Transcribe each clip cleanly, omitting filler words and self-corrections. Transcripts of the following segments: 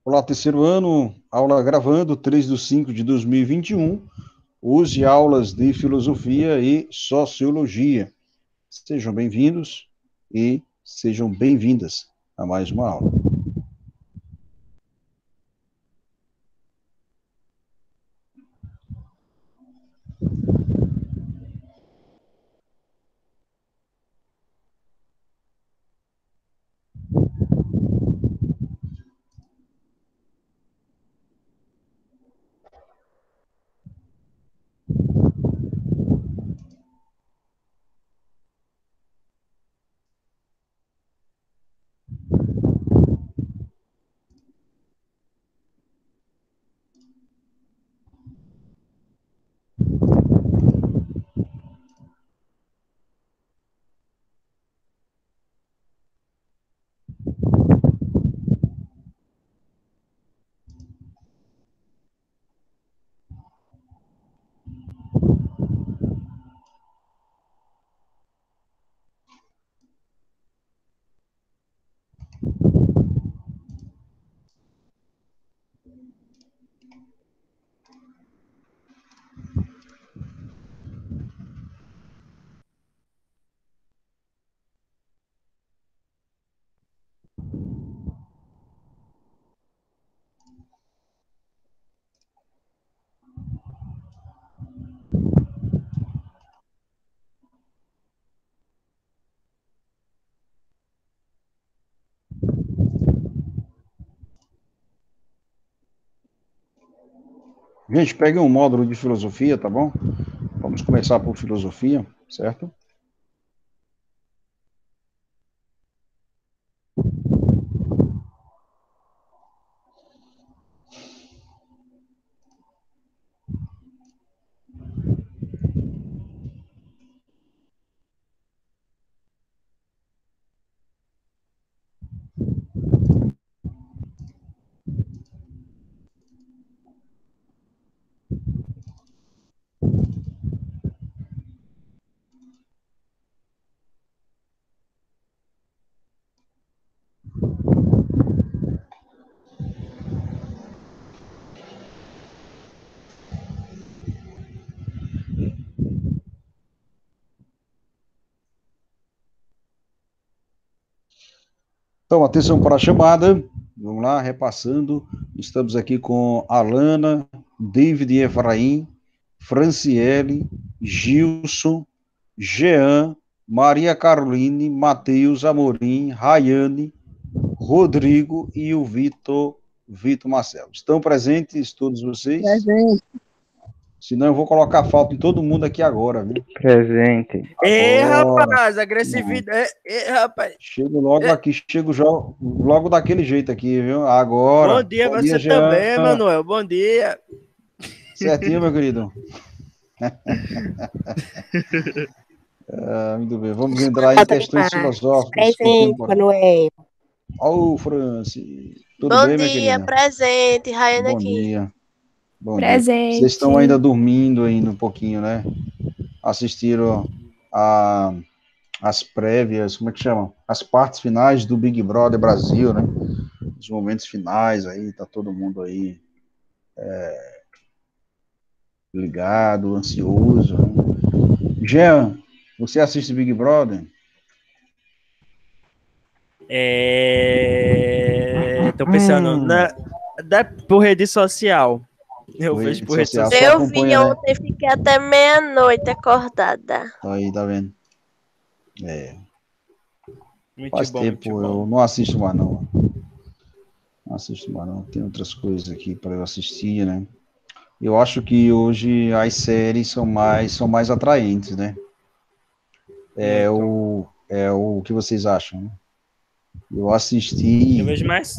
Olá, terceiro ano, aula gravando, 3 de 5 de 2021, hoje aulas de filosofia e sociologia. Sejam bem-vindos e sejam bem-vindas a mais uma aula. Gente, peguem um módulo de filosofia, tá bom? Vamos começar por filosofia, certo? Então, atenção para a chamada. Vamos lá, repassando. Estamos aqui com Alana, David Efraim, Franciele, Gilson, Jean, Maria Caroline, Matheus Amorim, Rayane, Rodrigo e o Vitor Marcelo. Estão presentes todos vocês? Presente. Senão eu vou colocar falta em todo mundo aqui agora, viu? Presente. Ei, Agora. rapaz, agressividade. Ei, rapaz. Chego logo aqui, chego já logo daquele jeito aqui, viu? Agora. Bom dia, Bom você dia, Jean. também, Manuel. Bom dia. Certinho, meu querido. Muito bem, vamos entrar em questões filosóficas. Presente, Manuel. Ô, Franci. Tudo Bom bem, minha dia, querida? presente, Rayane Bom aqui. dia. Bom Presente. dia. Vocês estão ainda dormindo ainda um pouquinho, né? Assistiram as prévias, como é que chama? As partes finais do Big Brother Brasil, né? Os momentos finais aí, tá todo mundo aí ligado, ansioso. Né? Jean, você assiste Big Brother? Tô pensando por rede social. Eu vejo por rede social. Eu vi ontem, fiquei até meia-noite acordada. Aí, tá vendo? Muito Faz bom, tempo, muito bom. eu não assisto mais não. Não assisto mais não. Tem outras coisas aqui para eu assistir, né? Eu acho que hoje as séries são mais atraentes, né? É o que vocês acham, né? Eu assisti... Eu vejo mais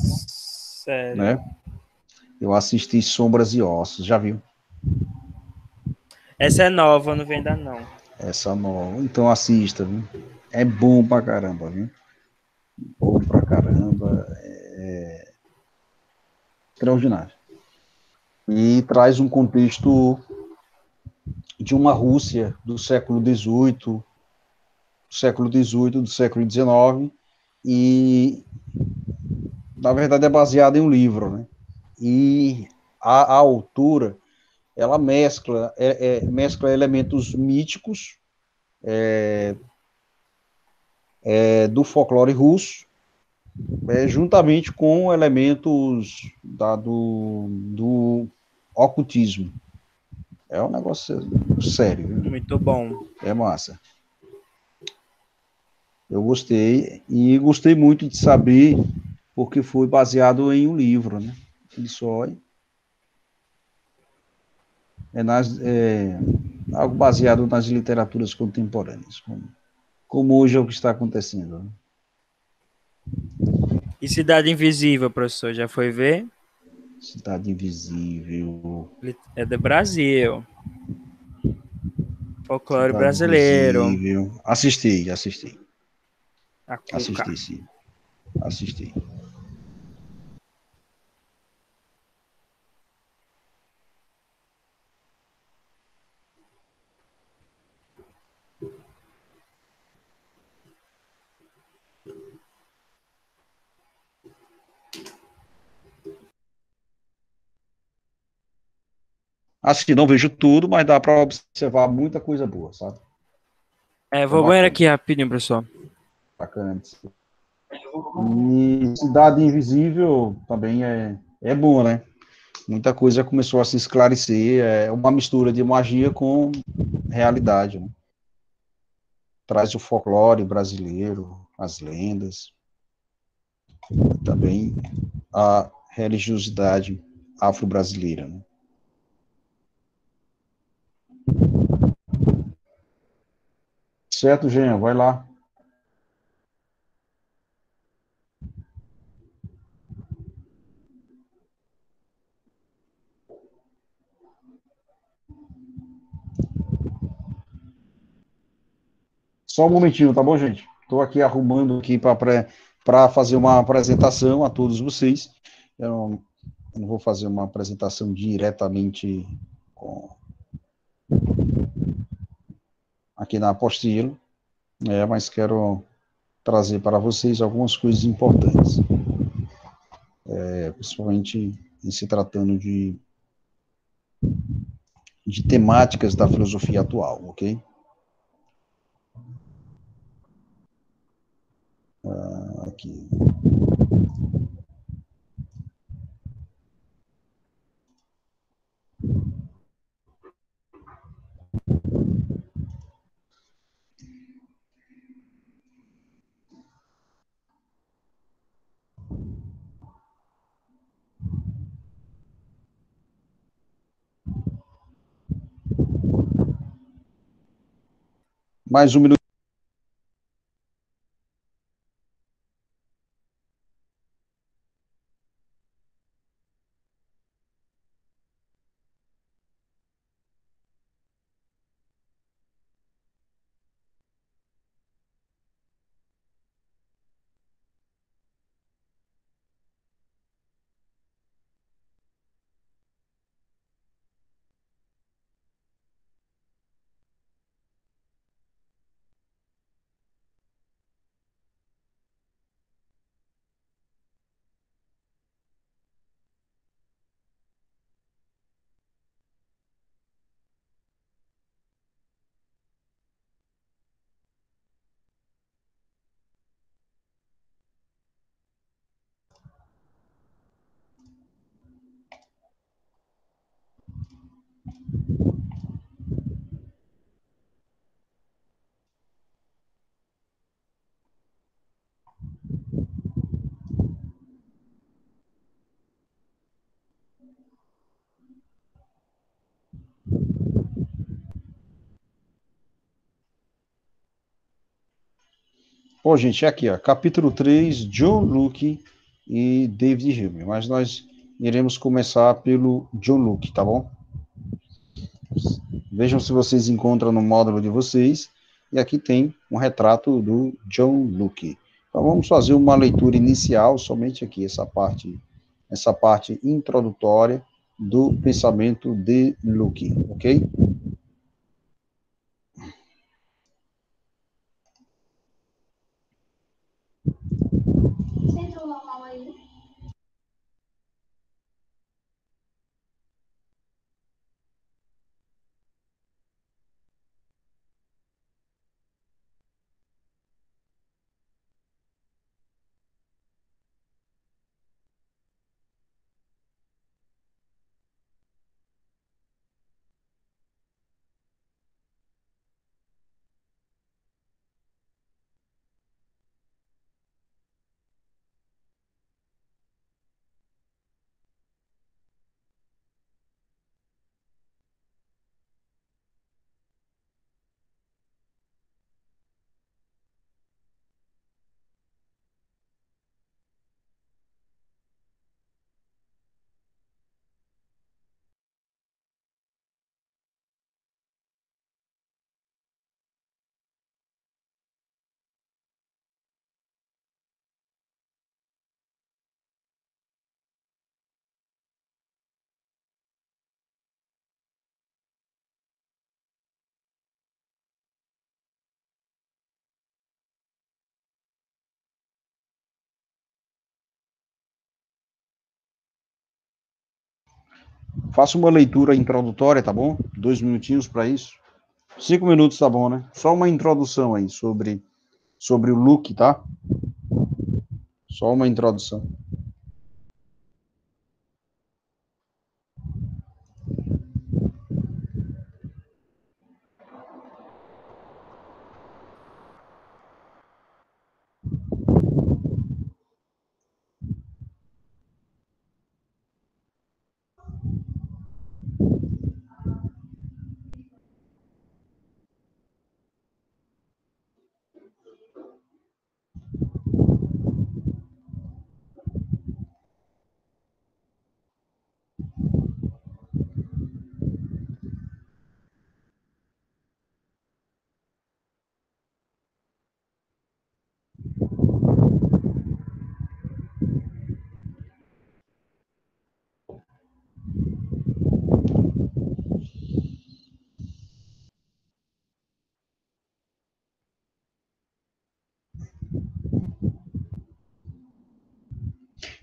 sério. Né? Eu assisti Sombras e Ossos, já viu? Essa é nova, não vem ainda não. Essa nova. Então assista, viu? É bom pra caramba, viu? Bom pra caramba. É extraordinário. E traz um contexto de uma Rússia do século XVIII, do século XIX, e na verdade é baseado em um livro, né? e a autora, ela mescla elementos míticos do folclore russo, juntamente com elementos do ocultismo. É um negócio sério, viu? Muito bom. É massa. Eu gostei, e gostei muito de saber, porque foi baseado em um livro, né? Isso é algo baseado nas literaturas contemporâneas, como hoje é o que está acontecendo, né? E Cidade Invisível, professor, já foi ver? Cidade Invisível. É do Brasil. Folclore Cidade brasileiro. Invisível. Assisti. A Cuca. Assisti, sim. Assisti. Assisti, não vejo tudo, mas dá para observar muita coisa boa, sabe? É, É vou banheiro bacana, aqui rapidinho, professor. bacana. E Cidade Invisível também é bom, né? Muita coisa começou a se esclarecer, é uma mistura de magia com realidade, né? Traz o folclore brasileiro, as lendas, também a religiosidade afro-brasileira, né? Certo, Jean, vai lá. Só um momentinho, tá bom, gente? Estou aqui arrumando aqui para fazer uma apresentação a todos vocês. Eu não vou fazer uma apresentação diretamente aqui na apostila, mas quero trazer para vocês algumas coisas importantes, principalmente em se tratando de temáticas da filosofia atual, ok? Aqui. Mais um minuto. Bom, gente, é aqui, ó, capítulo 3, John Luke e David Hume, mas nós iremos começar pelo John Luke, tá bom? Vejam se vocês encontram no módulo de vocês, e aqui tem um retrato do John Luke. Então vamos fazer uma leitura inicial, somente aqui, essa parte introdutória do pensamento de Luke, ok? Faça uma leitura introdutória, tá bom? 2 minutinhos para isso. 5 minutos tá bom, né? Só uma introdução aí sobre o look, tá? Só uma introdução.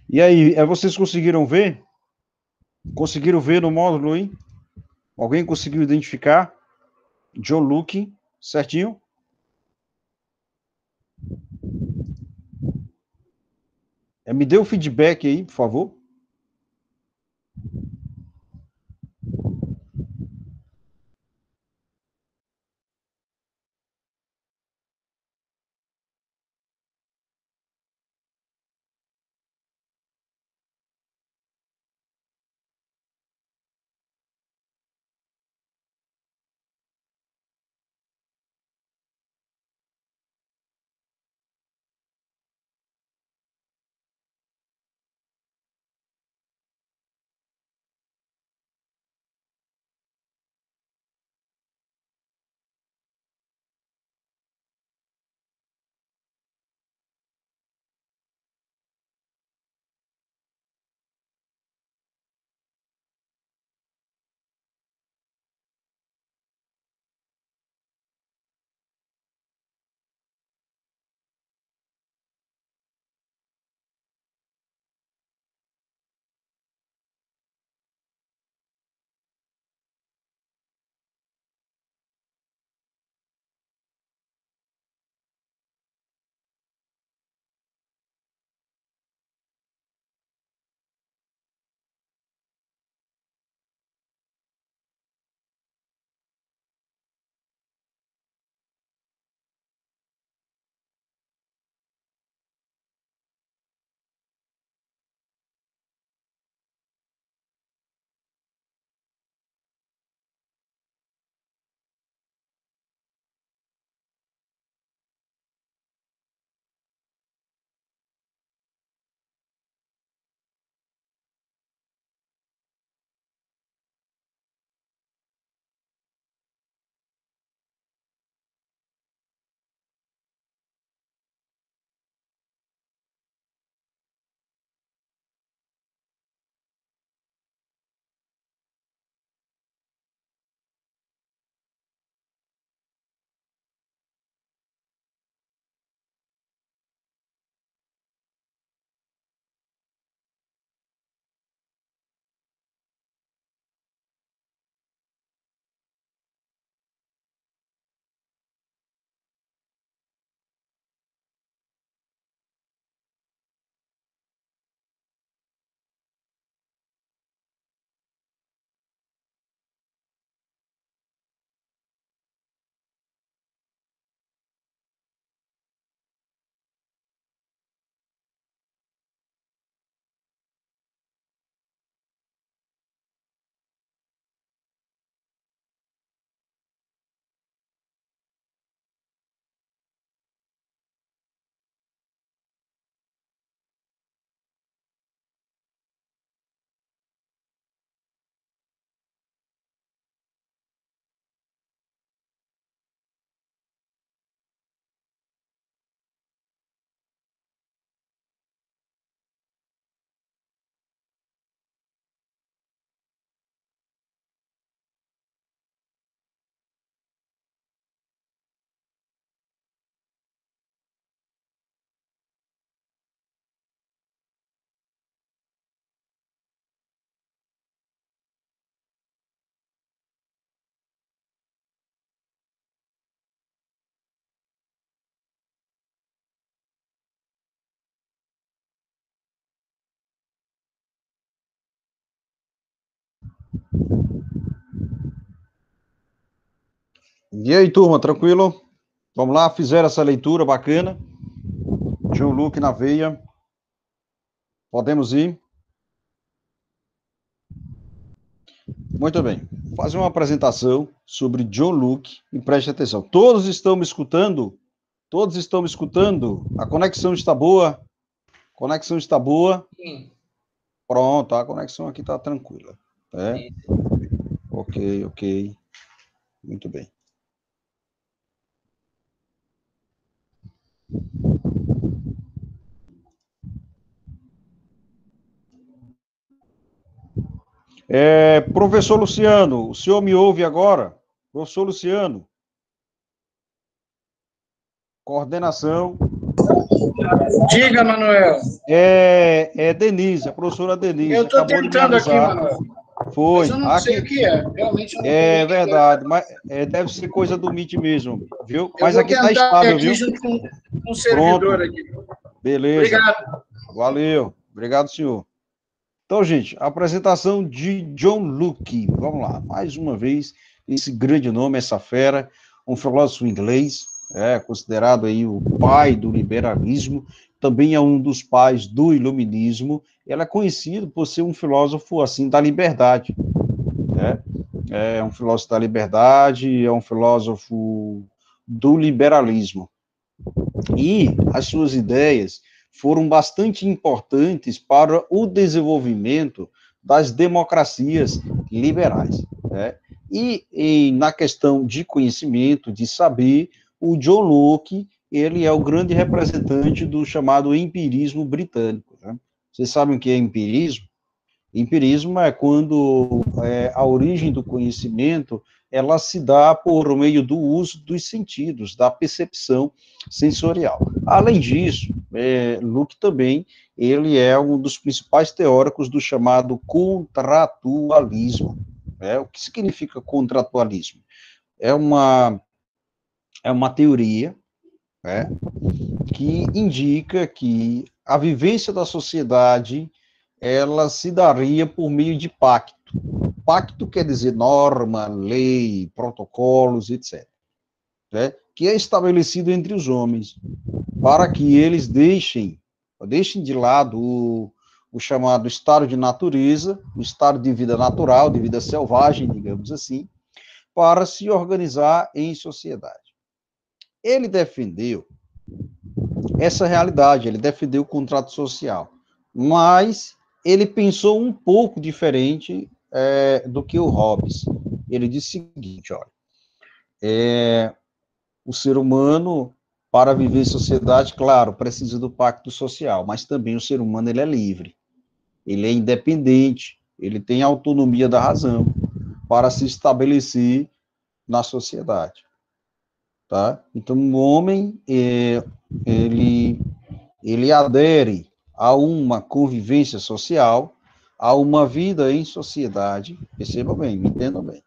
E aí, vocês conseguiram ver? Conseguiram ver no módulo, hein? Alguém conseguiu identificar? John Luke, certinho? Me dê o feedback aí, por favor. E aí, turma, tranquilo? Vamos lá, fizeram essa leitura bacana. John Luke na veia. Podemos ir? Muito bem. Vou fazer uma apresentação sobre John Luke e preste atenção. Todos estão me escutando? Todos estão me escutando? A conexão está boa? Conexão está boa? Sim. Pronto, a conexão aqui está tranquila. É? Ok. Muito bem. Professor Luciano, o senhor me ouve agora? Professor Luciano. Coordenação. Diga, Manuel. Denise, a professora Denise. Eu estou acabou de me tentando aqui, avisar. Manuel. Foi. Mas eu não sei o que é. Realmente eu não estou É vendo verdade, mas deve ser coisa do Meet mesmo, viu? Eu Mas vou aqui está tentar estável, aqui viu? junto com o servidor aqui. Beleza. Obrigado. Valeu. Obrigado, senhor. Então, gente, a apresentação de John Luke. Vamos lá, mais uma vez, esse grande nome, essa fera, um filósofo inglês, considerado aí o pai do liberalismo, também é um dos pais do iluminismo. Ele é conhecido por ser um filósofo, assim, da liberdade, né? É um filósofo da liberdade, é um filósofo do liberalismo. E as suas ideias foram bastante importantes para o desenvolvimento das democracias liberais, né? E na questão de conhecimento, de saber, o John Locke, ele é o grande representante do chamado empirismo britânico, né? Vocês sabem o que é empirismo? Empirismo é quando a origem do conhecimento ela se dá por meio do uso dos sentidos, da percepção sensorial. Além disso, Luke também ele é um dos principais teóricos do chamado contratualismo. O que significa contratualismo? É uma teoria, né, que indica que a vivência da sociedade ela se daria por meio de pacto. Pacto quer dizer norma, lei, protocolos, etc., né, que é estabelecido entre os homens, para que eles deixem de lado o chamado estado de natureza, o estado de vida natural, de vida selvagem, digamos assim, para se organizar em sociedade. Ele defendeu essa realidade, ele defendeu o contrato social, mas ele pensou um pouco diferente do que o Hobbes. Ele disse o seguinte, olha, o ser humano, para viver em sociedade, claro, precisa do pacto social, mas também o ser humano ele é livre, ele é independente, ele tem autonomia da razão para se estabelecer na sociedade. Tá? Então, o homem, ele adere a uma convivência social, a uma vida em sociedade, percebam bem, me entendam bem,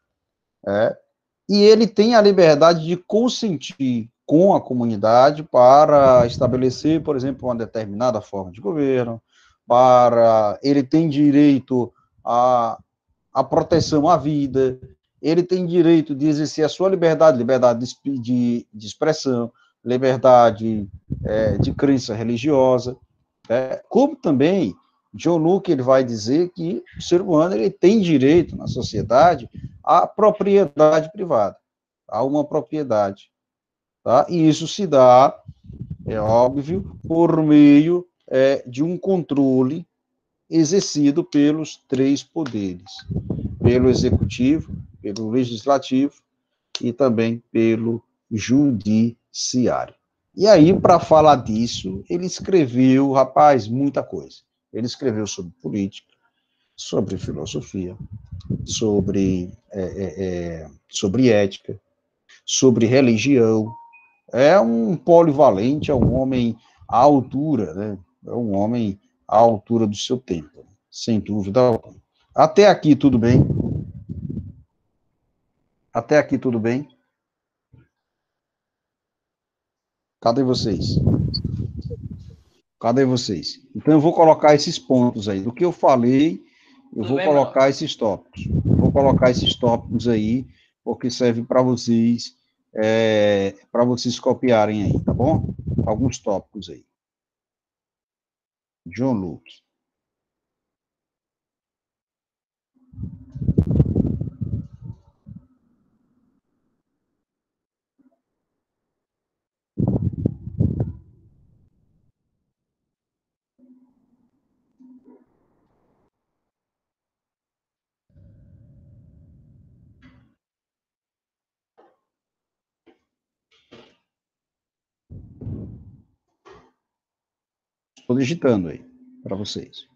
e ele tem a liberdade de consentir com a comunidade para estabelecer, por exemplo, uma determinada forma de governo, ele tem direito à proteção à vida, ele tem direito de exercer a sua liberdade de expressão, liberdade de crença religiosa, como também John Locke ele vai dizer que o ser humano ele tem direito na sociedade à propriedade privada, a uma propriedade, tá? E isso se dá, é óbvio, por meio de um controle exercido pelos três poderes, pelo executivo, pelo legislativo e também pelo judiciário. E aí, para falar disso, ele escreveu, rapaz, muita coisa. Ele escreveu sobre política, sobre filosofia, sobre ética, sobre religião. É um polivalente, é um homem à altura, né? É um homem à altura do seu tempo, sem dúvida alguma. Até aqui, tudo bem? Até aqui, tudo bem? Cadê vocês? Cadê vocês? Então, eu vou colocar esses pontos aí, do que eu falei Eu vou colocar esses tópicos. Vou colocar esses tópicos aí, porque serve para vocês copiarem aí, tá bom? Alguns tópicos aí. John Locke. Estou digitando aí para vocês.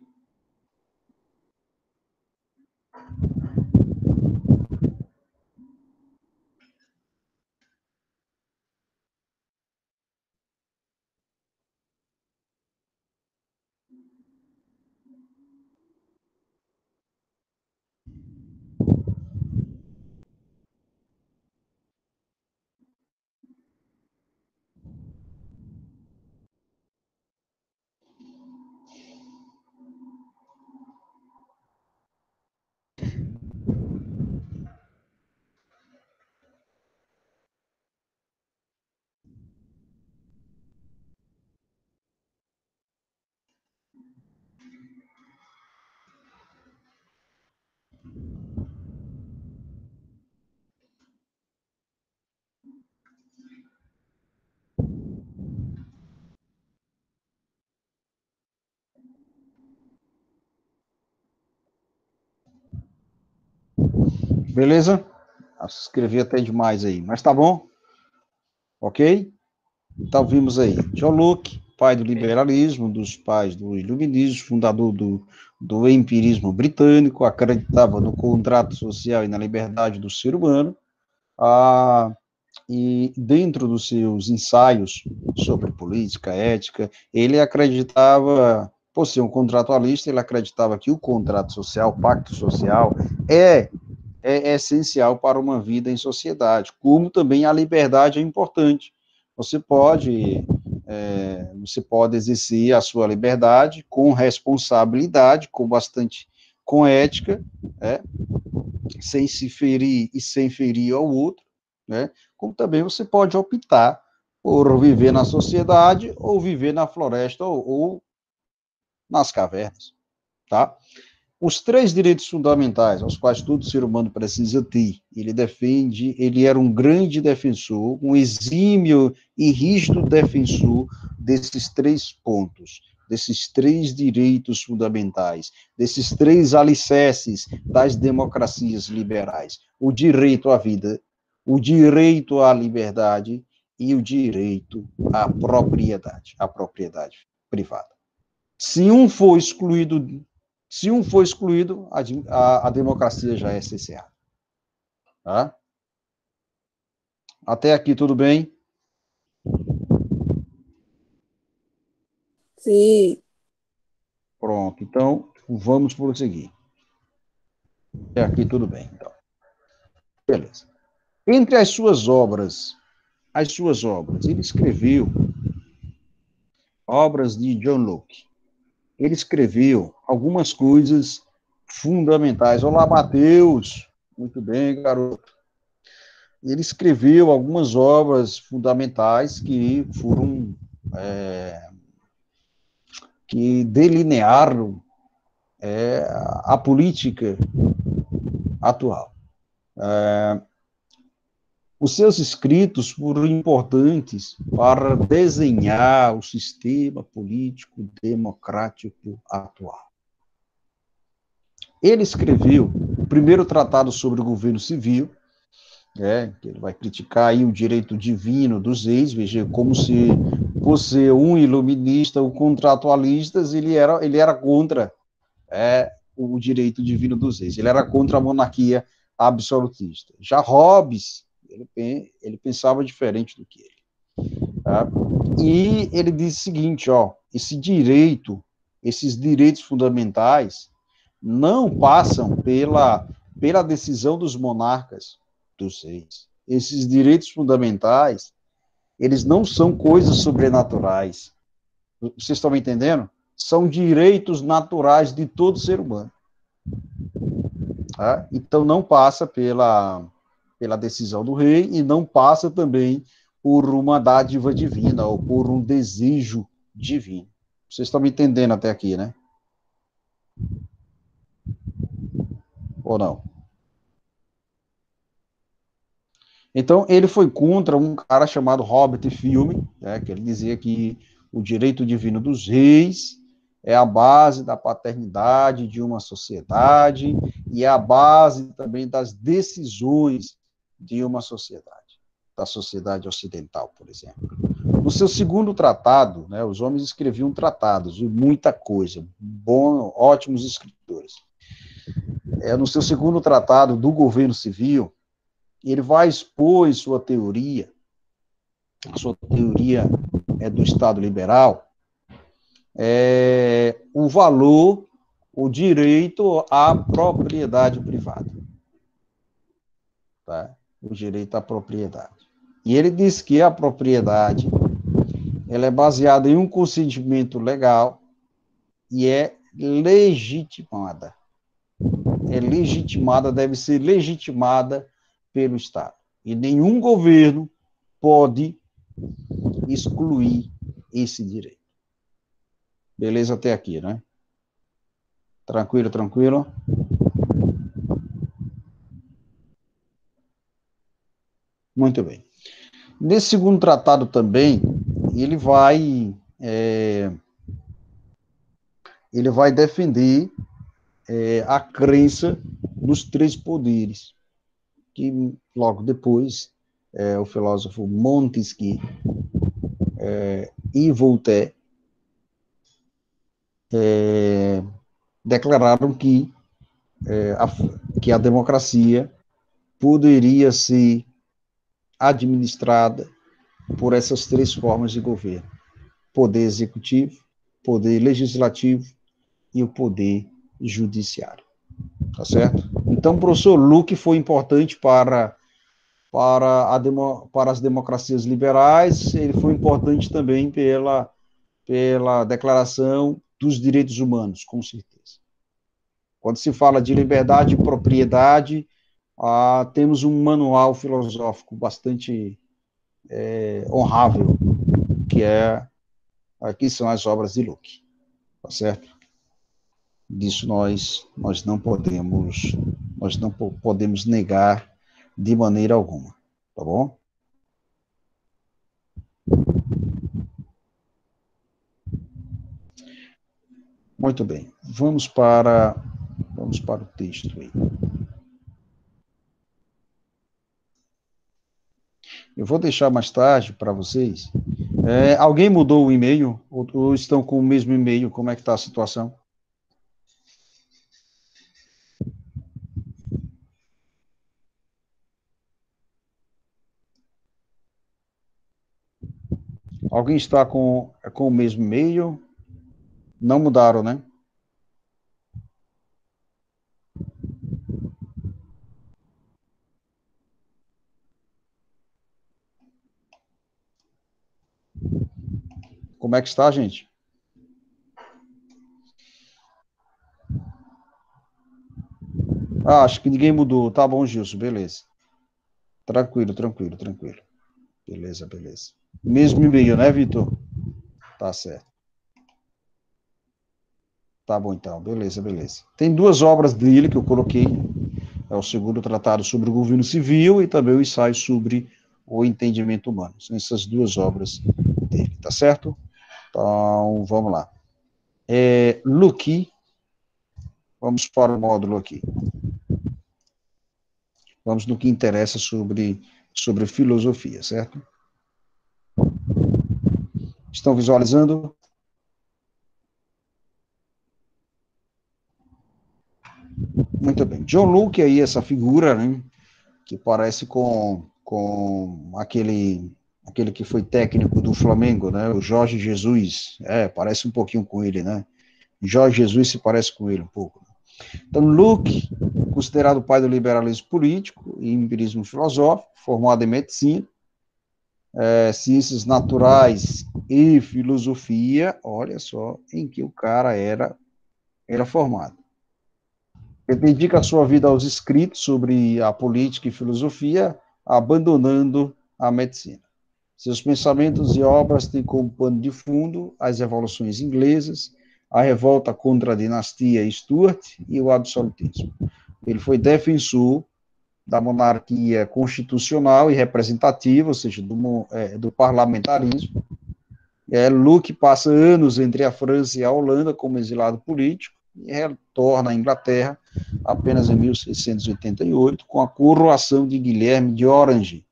Beleza? Escrevi até demais aí, mas tá bom? Ok? Então vimos aí, John Locke, pai do liberalismo, dos pais do iluminismo, fundador do empirismo britânico, acreditava no contrato social e na liberdade do ser humano, e dentro dos seus ensaios sobre política, ética, ele acreditava, por ser um contratualista, ele acreditava que o contrato social, o pacto social, é essencial para uma vida em sociedade, como também a liberdade é importante. Você pode exercer a sua liberdade com responsabilidade, com ética, sem se ferir e sem ferir ao outro, né? Como também você pode optar por viver na sociedade ou viver na floresta ou nas cavernas, tá? Os 3 direitos fundamentais aos quais todo ser humano precisa ter, ele era um grande defensor, um exímio e rígido defensor desses 3 pontos, desses 3 direitos fundamentais, desses 3 alicerces das democracias liberais: o direito à vida, o direito à liberdade e o direito à propriedade privada. Se um for excluído, a democracia já é cerceada. Tá? Até aqui, tudo bem? Sim. Pronto, então, vamos prosseguir. Até aqui, tudo bem, então. Beleza. Entre as suas obras, ele escreveu obras de John Locke. Ele escreveu algumas coisas fundamentais. Olá, Mateus. Muito bem, garoto. Ele escreveu algumas obras fundamentais que foram que delinearam a política atual. Os seus escritos foram importantes para desenhar o sistema político democrático atual. Ele escreveu o primeiro tratado sobre o governo civil, que ele vai criticar aí o direito divino dos reis. Veja, como se, por ser um iluminista, um contratualista, ele era contra o direito divino dos reis, ele era contra a monarquia absolutista. Já Hobbes, ele pensava diferente do que ele. Tá? E ele diz o seguinte, esses direitos fundamentais não passam pela decisão dos monarcas, dos reis. Esses direitos fundamentais, eles não são coisas sobrenaturais. Vocês estão me entendendo? São direitos naturais de todo ser humano. Tá? Então, não passa pela decisão do rei e não passa também por uma dádiva divina ou por um desejo divino. Vocês estão me entendendo até aqui, né? Ou não? Então, ele foi contra um cara chamado Robert Filme, né, que ele dizia que o direito divino dos reis é a base da paternidade de uma sociedade e é a base também das decisões de uma sociedade, da sociedade ocidental, por exemplo. No seu segundo tratado, né, os homens escreviam tratados, muita coisa, ótimos escritores. No seu segundo tratado do governo civil, ele vai expor sua teoria, a sua teoria é do Estado liberal, o valor, o direito à propriedade privada. Tá? O direito à propriedade. E ele diz que a propriedade ela é baseada em um consentimento legal e é legitimada. Deve ser legitimada pelo Estado. E nenhum governo pode excluir esse direito. Beleza até aqui, né? Tranquilo, tranquilo? Muito bem. Nesse segundo tratado também, ele vai defender a crença nos três poderes, que logo depois o filósofo Montesquieu e Voltaire declararam que a democracia poderia ser administrada por essas três formas de governo: poder executivo, poder legislativo e o poder judiciário. Tá certo? Então, o professor Luke foi importante para as democracias liberais, ele foi importante também pela Declaração dos Direitos Humanos, com certeza. Quando se fala de liberdade e propriedade, temos um manual filosófico bastante honrável, que são as obras de Luke, tá certo? Disso nós não podemos negar de maneira alguma, tá bom? Muito bem, vamos para o texto aí. Eu vou deixar mais tarde para vocês. Alguém mudou o e-mail? Ou estão com o mesmo e-mail? Como é que está a situação? Alguém está com o mesmo e-mail? Não mudaram, né? Como é que está, gente? Acho que ninguém mudou. Tá bom, Gilson, beleza. Tranquilo. Beleza. Mesmo e-mail, né, Vitor? Tá certo. Tá bom, então. Beleza. Tem duas obras dele que eu coloquei. É o segundo tratado sobre o governo civil e também o ensaio sobre o entendimento humano. São essas duas obras dele, tá certo? Então, vamos lá. Luke, vamos para o módulo aqui. Vamos no que interessa sobre filosofia, certo? Estão visualizando? Muito bem. John Locke aí, essa figura, né, que parece com aquele que foi técnico do Flamengo, né, o Jorge Jesus, parece um pouquinho com ele, né? Jorge Jesus se parece com ele um pouco. Então, Locke, considerado o pai do liberalismo político e empirismo filosófico, formado em medicina, ciências naturais e filosofia, olha só em que o cara era formado. Ele dedica a sua vida aos escritos sobre a política e filosofia, abandonando a medicina. Seus pensamentos e obras têm como pano de fundo as revoluções inglesas, a revolta contra a dinastia Stuart e o absolutismo. Ele foi defensor da monarquia constitucional e representativa, ou seja, do parlamentarismo. Locke passa anos entre a França e a Holanda como exilado político e retorna à Inglaterra apenas em 1688, com a coroação de Guilherme de Orange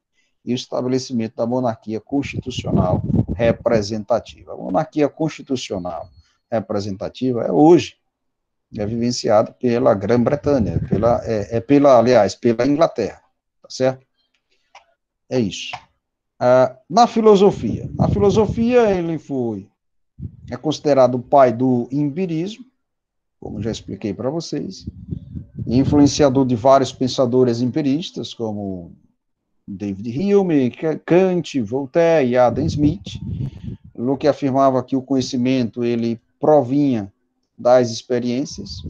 e o estabelecimento da monarquia constitucional representativa. A monarquia constitucional representativa hoje é vivenciada pela Grã-Bretanha, pela Inglaterra, tá certo? É isso. Na filosofia ele é considerado o pai do empirismo, como já expliquei para vocês, influenciador de vários pensadores empiristas, como David Hume, Kant, Voltaire e Adam Smith. Locke afirmava que o conhecimento ele provinha das experiências,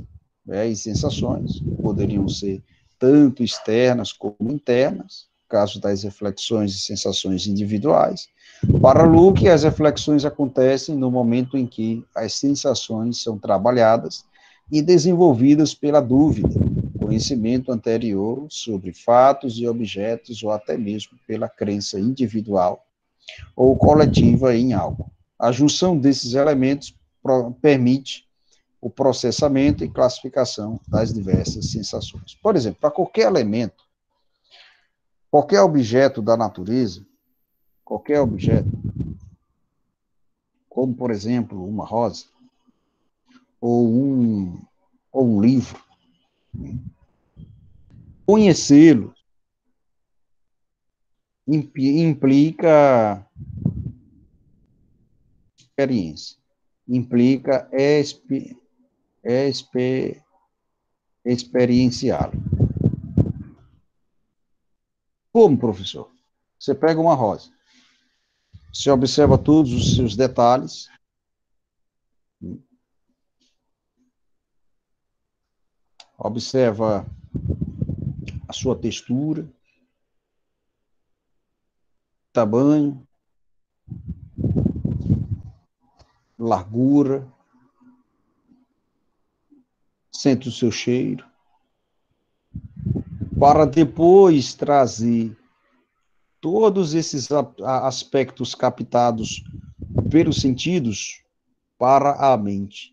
e sensações, que poderiam ser tanto externas como internas, no caso das reflexões e sensações individuais. Para Locke, as reflexões acontecem no momento em que as sensações são trabalhadas e desenvolvidas pela dúvida, conhecimento anterior sobre fatos e objetos, ou até mesmo pela crença individual ou coletiva em algo. A junção desses elementos permite o processamento e classificação das diversas sensações. Por exemplo, para qualquer elemento, qualquer objeto da natureza, qualquer objeto, como, por exemplo, uma rosa, ou um livro, conhecê-lo implica experiência, implica experienciá-lo. Como, professor? Você pega uma rosa, você observa todos os seus detalhes, observa a sua textura, tamanho, largura, sente o seu cheiro, para depois trazer todos esses aspectos captados pelos sentidos para a mente.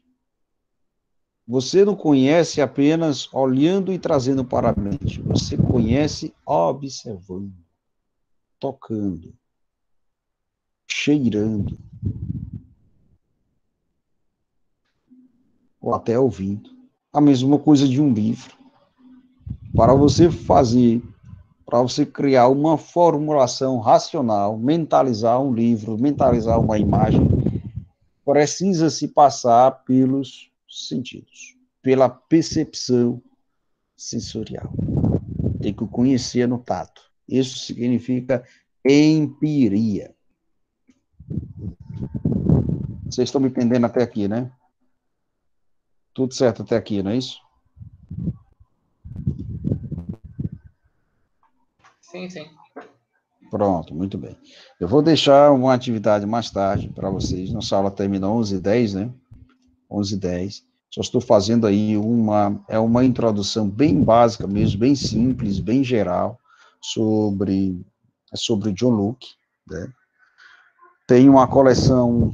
Você não conhece apenas olhando e trazendo para a mente, você conhece observando, tocando, cheirando, ou até ouvindo. A mesma coisa de um livro. Para você criar uma formulação racional, mentalizar um livro, mentalizar uma imagem, precisa se passar pelos sentidos, pela percepção sensorial. Tem que conhecer no tato. Isso significa empiria. Vocês estão me entendendo até aqui, né? Tudo certo até aqui, não é isso? Sim, sim. Pronto, muito bem. Eu vou deixar uma atividade mais tarde para vocês. Nossa aula termina 11h10, né? 11h10. Só estou fazendo aí uma introdução bem básica mesmo, bem simples, bem geral, sobre John Locke, né? Tem uma coleção,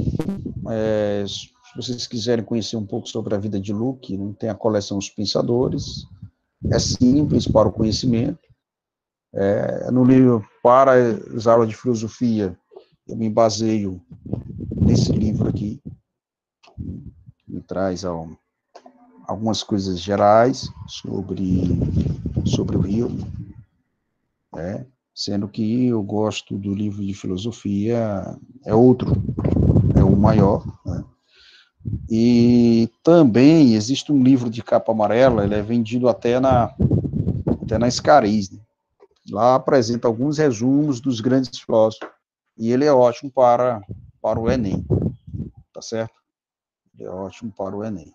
se vocês quiserem conhecer um pouco sobre a vida de Locke, né? Tem a coleção Os Pensadores, é simples para o conhecimento. No livro, para as aulas de filosofia, eu me baseio nesse livro aqui, me traz algumas coisas gerais sobre o Rio, né? Sendo que eu gosto do livro de filosofia, é o maior, né? E também existe um livro de capa amarela, ele é vendido até na Escariz, né? Lá apresenta alguns resumos dos grandes filósofos, e ele é ótimo para o Enem, tá certo? Ele é ótimo para o Enem.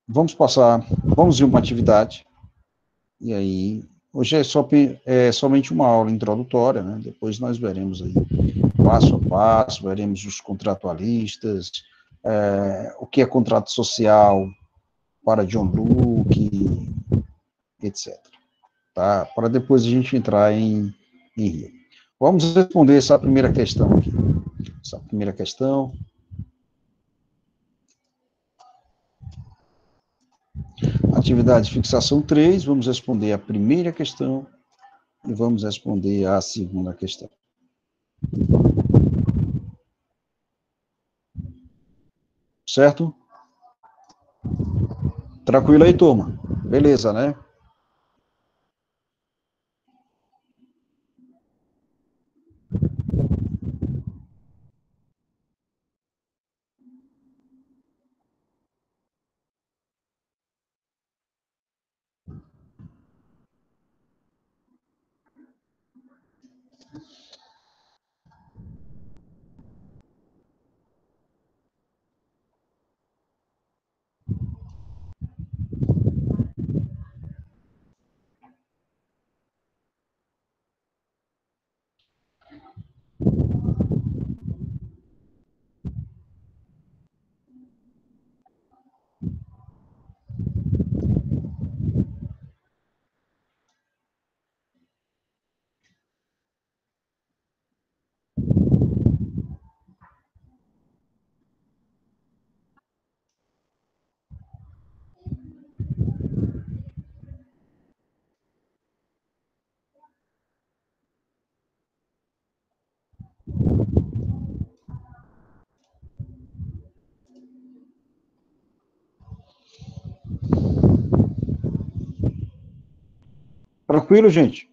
vamos ver uma atividade, e aí, hoje é somente uma aula introdutória, né? Depois nós veremos aí, passo a passo, veremos os contratualistas, o que é contrato social para John Luke, etc. Tá? Para depois a gente entrar em Rio. Vamos responder essa primeira questão aqui. Essa primeira questão. Atividade de fixação 3, vamos responder a primeira questão e vamos responder a segunda questão. Certo? Tranquilo aí, turma? Beleza, né? Tranquilo, gente?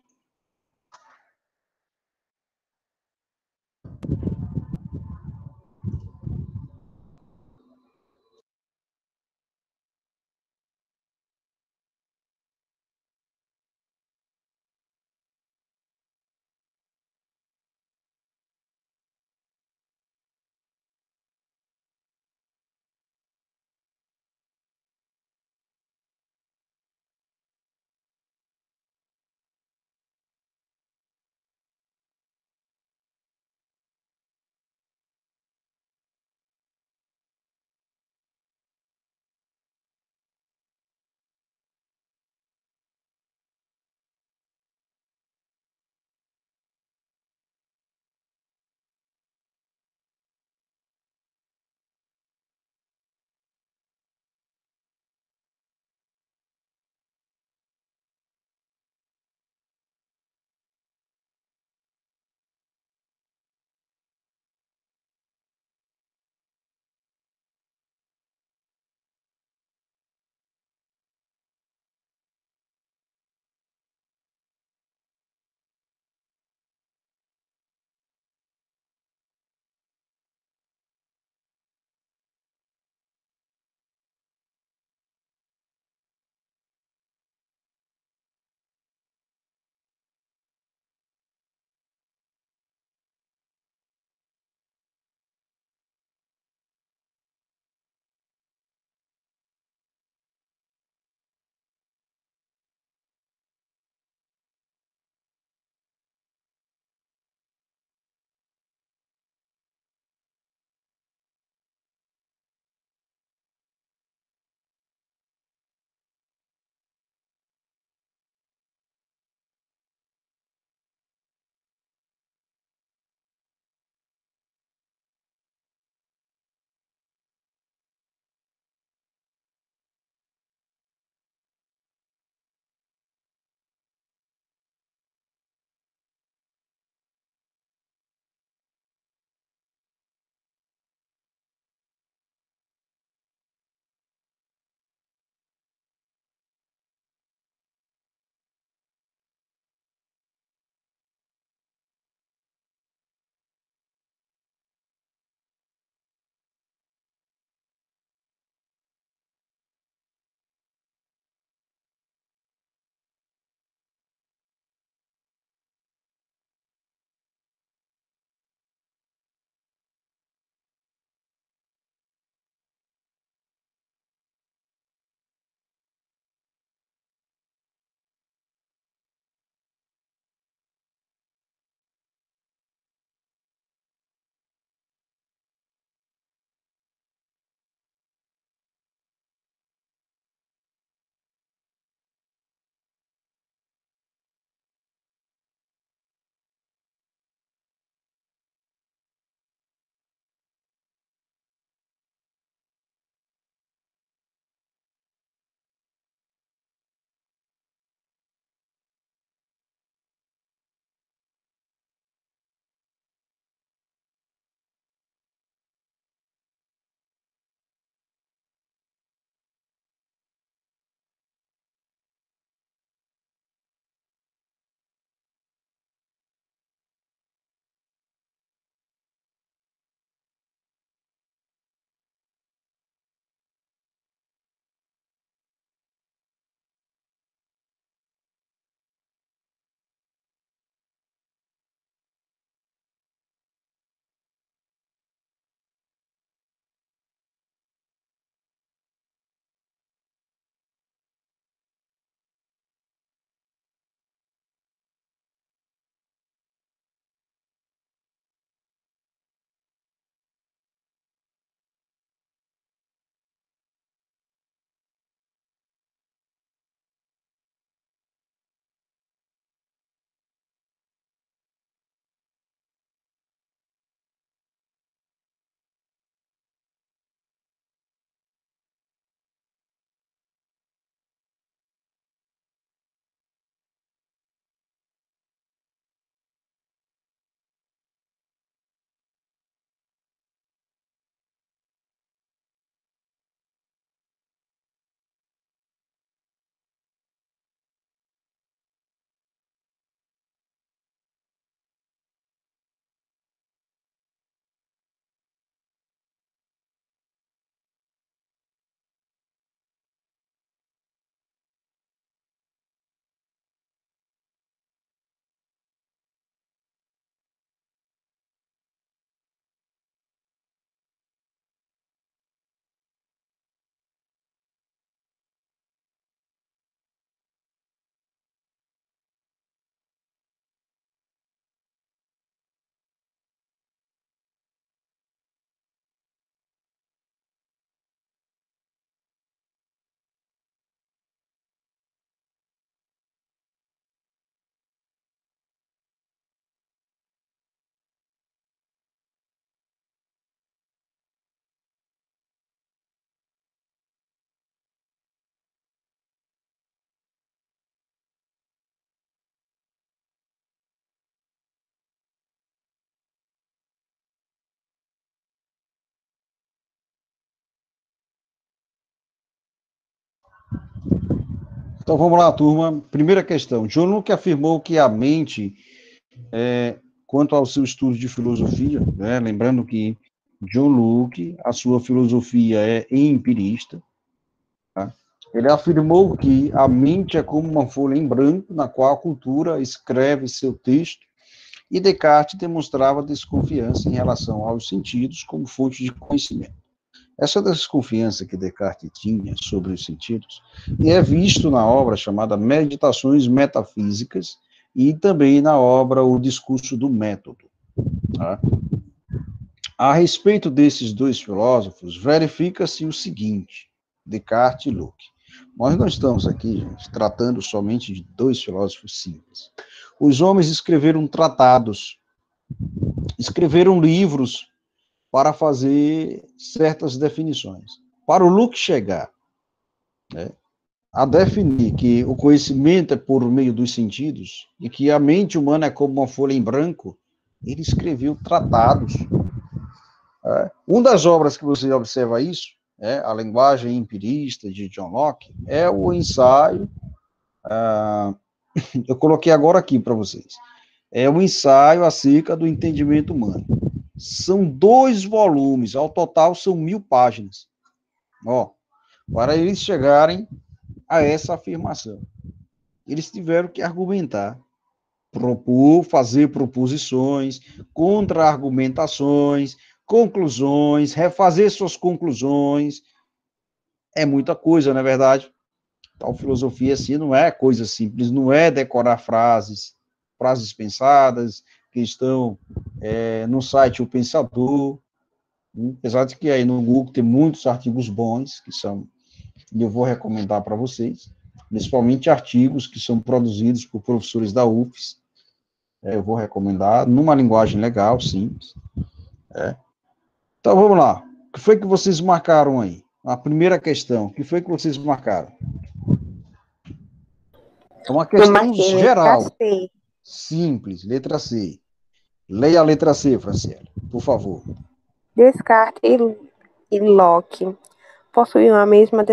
Então vamos lá, turma. Primeira questão. John Locke afirmou que a mente, quanto ao seu estudo de filosofia, né, lembrando que John Locke, a sua filosofia é empirista, tá? Ele afirmou que a mente é como uma folha em branco na qual a cultura escreve seu texto, e Descartes demonstrava desconfiança em relação aos sentidos como fonte de conhecimento. Essa desconfiança que Descartes tinha sobre os sentidos e é visto na obra chamada Meditações Metafísicas e também na obra O Discurso do Método. Tá? A respeito desses dois filósofos, verifica-se o seguinte, Descartes e Locke. Nós não estamos aqui, gente, tratando somente de dois filósofos simples. Os homens escreveram tratados, escreveram livros para fazer certas definições. Para o Locke chegar, né, a definir que o conhecimento é por meio dos sentidos e que a mente humana é como uma folha em branco, ele escreveu tratados. Uma das obras que você observa isso, a linguagem empirista de John Locke, é o ensaio, eu coloquei agora aqui para vocês, é o ensaio acerca do entendimento humano. São 2 volumes, ao total são 1000 páginas. Para eles chegarem a essa afirmação, eles tiveram que argumentar, propor, fazer proposições, contra-argumentações, conclusões, refazer suas conclusões. É muita coisa, não é verdade? Tal filosofia assim não é coisa simples, não é decorar frases pensadas que estão no site O Pensador, apesar de que aí no Google tem muitos artigos bons, e eu vou recomendar para vocês, principalmente artigos que são produzidos por professores da UFES, eu vou recomendar, numa linguagem legal, simples. Então, vamos lá. O que foi que vocês marcaram aí? A primeira questão, o que foi que vocês marcaram? É uma questão geral. Letra C. Simples, letra C. Leia a letra C, Franciele, por favor. Descartes e Locke possuíam a mesma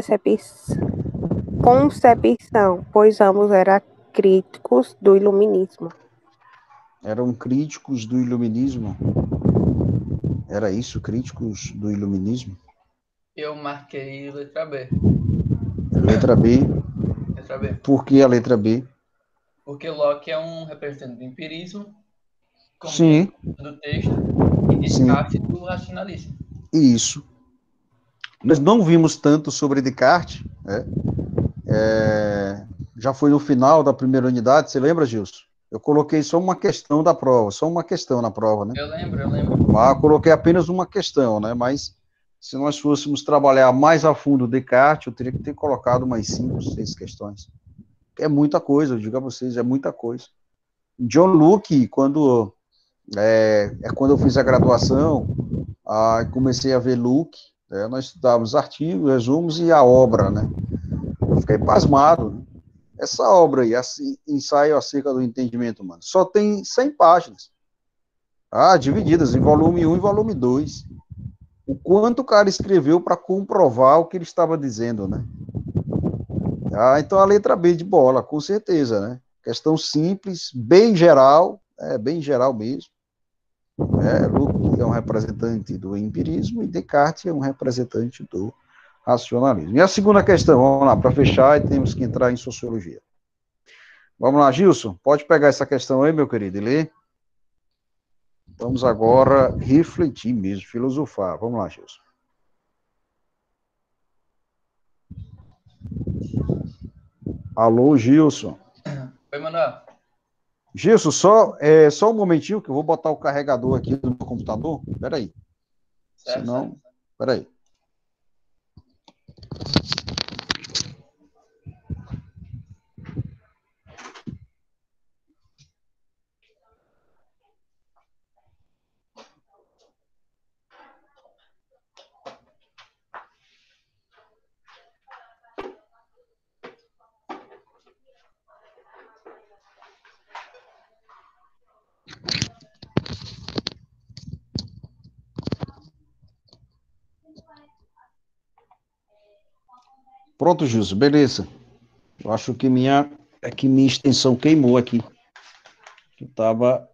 concepção, pois ambos eram críticos do iluminismo. Eram críticos do iluminismo? Era isso, críticos do iluminismo? Eu marquei letra B. Letra B. Letra B. Por que a letra B? Porque Locke é um representante do empirismo, como Sim. do texto, e Descartes do racionalismo. Isso. Nós não vimos tanto sobre Descartes, já foi no final da primeira unidade, você lembra, Gilson? Eu coloquei só uma questão da prova, só uma questão na prova, né? Eu lembro. Mas eu coloquei apenas uma questão, né? Mas se nós fôssemos trabalhar mais a fundo Descartes, eu teria que ter colocado mais 5, 6 questões. É muita coisa, eu digo a vocês, é muita coisa. John Locke, quando eu fiz a graduação, comecei a ver Locke, nós estudávamos artigos, resumos e a obra, né? Eu fiquei pasmado, né? Essa obra aí, ensaio acerca do entendimento humano, só tem 100 páginas, divididas em volume 1 e volume 2. O quanto o cara escreveu para comprovar o que ele estava dizendo, né? Então a letra B de bola, com certeza, né? Questão simples, bem geral mesmo. Locke é um representante do empirismo e Descartes é um representante do racionalismo. E a segunda questão, vamos lá, para fechar, e temos que entrar em sociologia. Vamos lá, Gilson, pode pegar essa questão aí, meu querido, e ler? Vamos agora refletir mesmo, filosofar. Vamos lá, Gilson. Alô, Gilson. Oi, Manuel. Gilson, só um momentinho que eu vou botar o carregador aqui do meu computador. Espera aí. Senão, espera aí. Pronto, Gilson, beleza. Eu acho que minha extensão queimou aqui. Que tava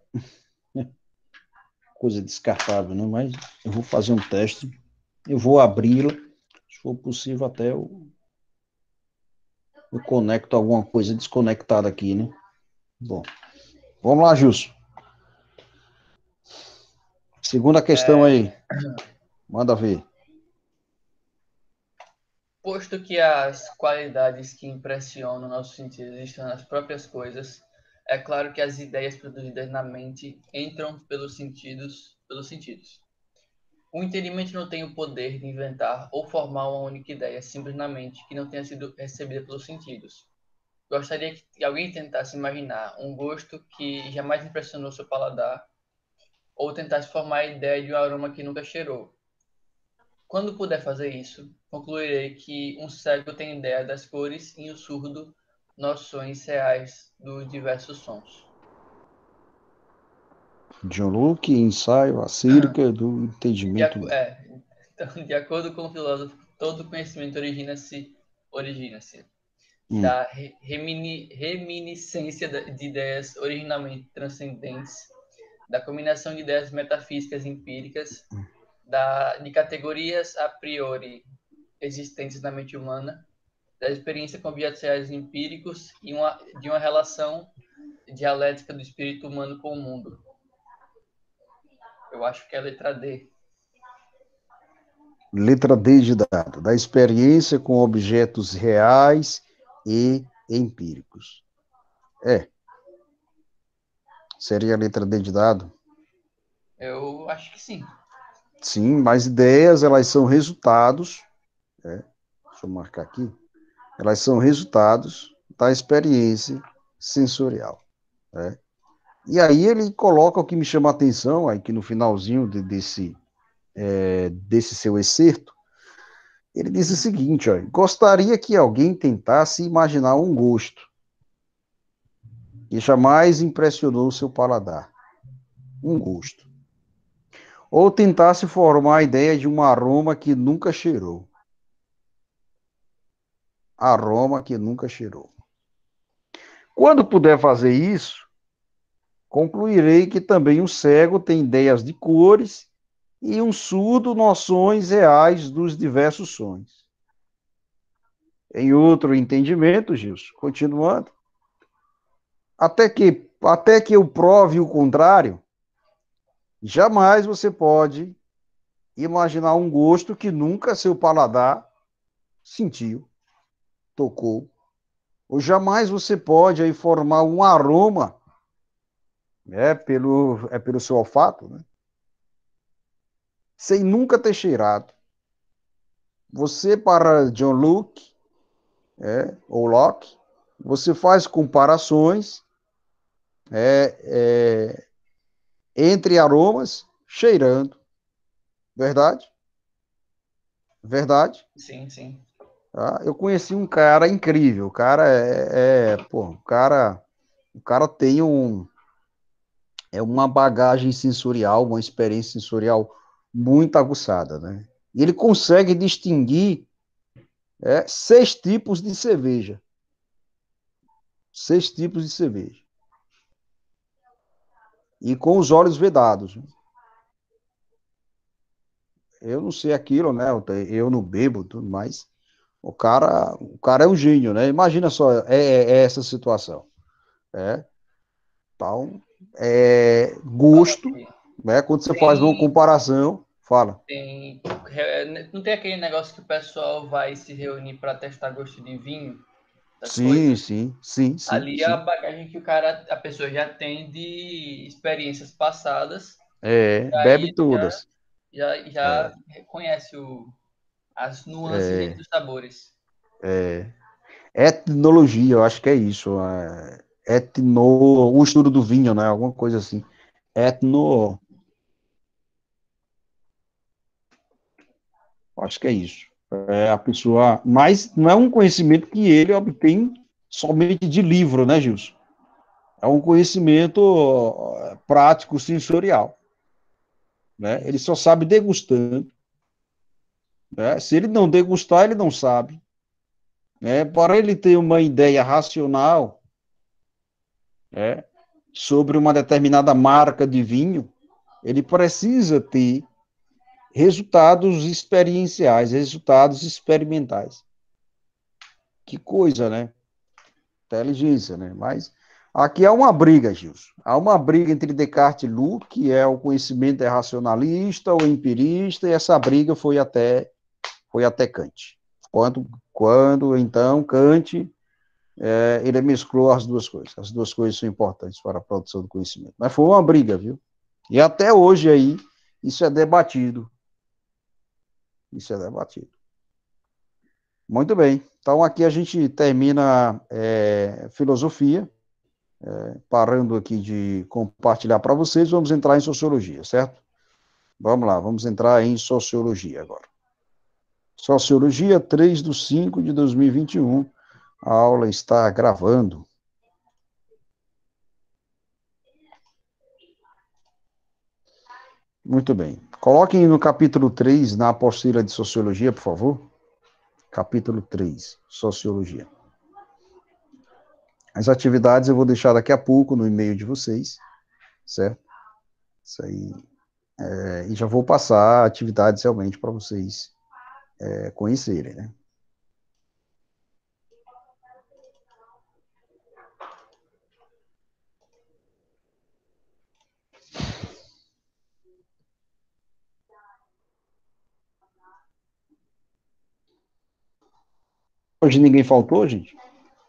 coisa descartável, né? Mas eu vou fazer um teste. Eu vou abri-la. Se for possível, até eu conecto alguma coisa desconectada aqui, né? Bom, vamos lá, Gilson. Segunda questão aí. Manda ver. Posto que as qualidades que impressionam nossos sentidos estão nas próprias coisas, é claro que as ideias produzidas na mente entram pelos sentidos, O entendimento não tem o poder de inventar ou formar uma única ideia simplesmente que não tenha sido recebida pelos sentidos. Gostaria que alguém tentasse imaginar um gosto que jamais impressionou seu paladar, ou tentasse formar a ideia de um aroma que nunca cheirou. Quando puder fazer isso, concluirei que um cego tem ideia das cores e o surdo noções reais dos diversos sons. John Luke, ensaio acerca do entendimento humano. Então, de acordo com o filósofo, todo conhecimento origina-se da reminiscência de ideias originalmente transcendentes, da combinação de ideias metafísicas empíricas, de categorias a priori existentes na mente humana, da experiência com objetos reais empíricos e de uma relação dialética do espírito humano com o mundo. Eu acho que é a letra D. Letra D de dado. Da experiência com objetos reais e empíricos. Seria a letra D de dado? Eu acho que sim. Sim, mas ideias, elas são resultados, deixa eu marcar aqui, elas são resultados da experiência sensorial. E aí ele coloca o que me chama a atenção, aí que no finalzinho desse seu excerto, ele diz o seguinte, ó, gostaria que alguém tentasse imaginar um gosto que jamais impressionou o seu paladar. Um gosto. Ou tentasse formar a ideia de um aroma que nunca cheirou. Aroma que nunca cheirou. Quando puder fazer isso, concluirei que também um cego tem ideias de cores e um surdo noções reais dos diversos sons. Em outro entendimento, Gilson, continuando, até que eu prove o contrário, jamais você pode imaginar um gosto que nunca seu paladar sentiu, tocou, ou jamais você pode aí formar um aroma, pelo seu olfato, né? Sem nunca ter cheirado. Você, para John Locke, ou Locke, você faz comparações entre aromas cheirando. Verdade? Verdade? Sim, sim. Tá? Eu conheci um cara incrível. O cara o cara tem uma bagagem sensorial, uma experiência sensorial muito aguçada, né? E ele consegue distinguir 6 tipos de cerveja. 6 tipos de cerveja. E com os olhos vedados. Eu não sei aquilo, né? Eu não bebo, tudo mais. O cara é um gênio, né? Imagina só essa situação. Então, gosto, né? Quando você faz uma comparação, fala. Não tem aquele negócio que o pessoal vai se reunir para testar gosto de vinho? Sim. Ali é a bagagem que a pessoa já tem de experiências passadas. Bebe todas. Já reconhece as nuances entre os sabores. Etnologia, eu acho que é isso. O estudo do vinho, né? Alguma coisa assim. Acho que é isso. A pessoa. Mas não é um conhecimento que ele obtém somente de livro, né, Gilson? É um conhecimento prático, sensorial. Né? Ele só sabe degustando. Né? Se ele não degustar, ele não sabe. Para ele ter uma ideia racional, é, sobre uma determinada marca de vinho, ele precisa ter resultados experienciais, resultados experimentais. Que coisa, né? Inteligência, né? Mas aqui há uma briga, Gilson. Há uma briga entre Descartes e Locke, que é o conhecimento é racionalista ou empirista, e essa briga foi até Kant. Quando então, Kant, ele mesclou as duas coisas. As duas coisas são importantes para a produção do conhecimento. Mas foi uma briga, viu? E até hoje aí, isso é debatido. Isso é debatido. Muito bem. Então, aqui a gente termina filosofia, parando aqui de compartilhar para vocês, vamos entrar em sociologia, certo? Vamos lá, vamos entrar em sociologia agora. Sociologia 3/5/2021. A aula está gravando. Muito bem. Coloquem no capítulo 3, na apostila de sociologia, por favor. Capítulo 3, sociologia. As atividades eu vou deixar daqui a pouco no e-mail de vocês, certo? Isso aí. E já vou passar atividades realmente para vocês conhecerem, né? Hoje ninguém faltou, gente?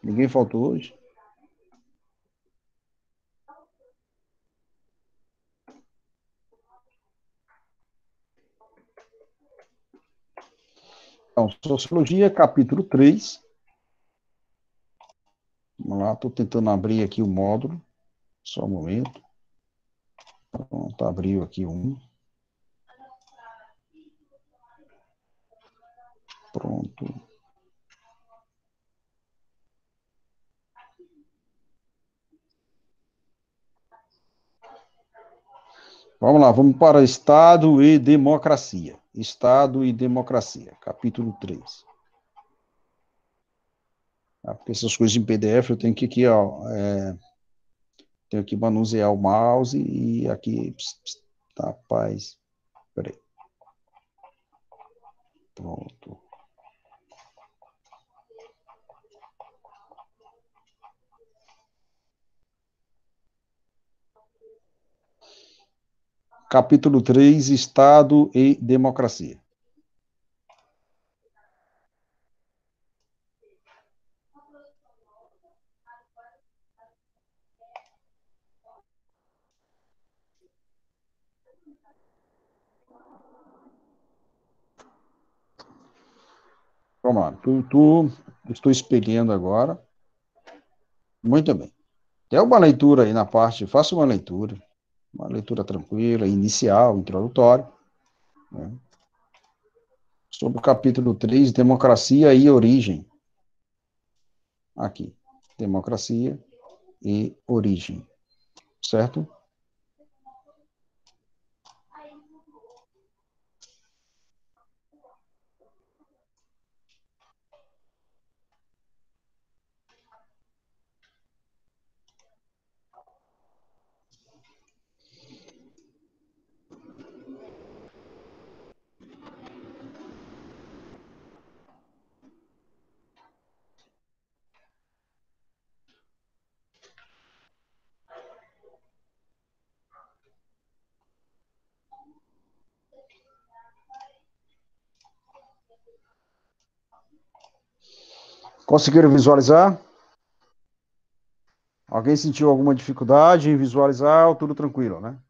Ninguém faltou hoje? Então, Sociologia, capítulo 3. Vamos lá, estou tentando abrir aqui o módulo. Só um momento. Pronto, abriu aqui um. Pronto. Vamos lá, vamos para Estado e Democracia. Estado e Democracia, capítulo 3. Porque essas coisas em PDF eu tenho que aqui, ó, tenho que manusear o mouse e aqui, rapaz, peraí. Pronto. Capítulo 3, Estado e Democracia. Vamos lá, estou espelhando agora. Muito bem. Tem uma leitura aí na parte, faça uma leitura tranquila, inicial, introdutória, né, sobre o capítulo 3, Democracia e Origem. Aqui, Democracia e Origem, certo? Conseguiram visualizar? Alguém sentiu alguma dificuldade em visualizar ou tudo tranquilo, né?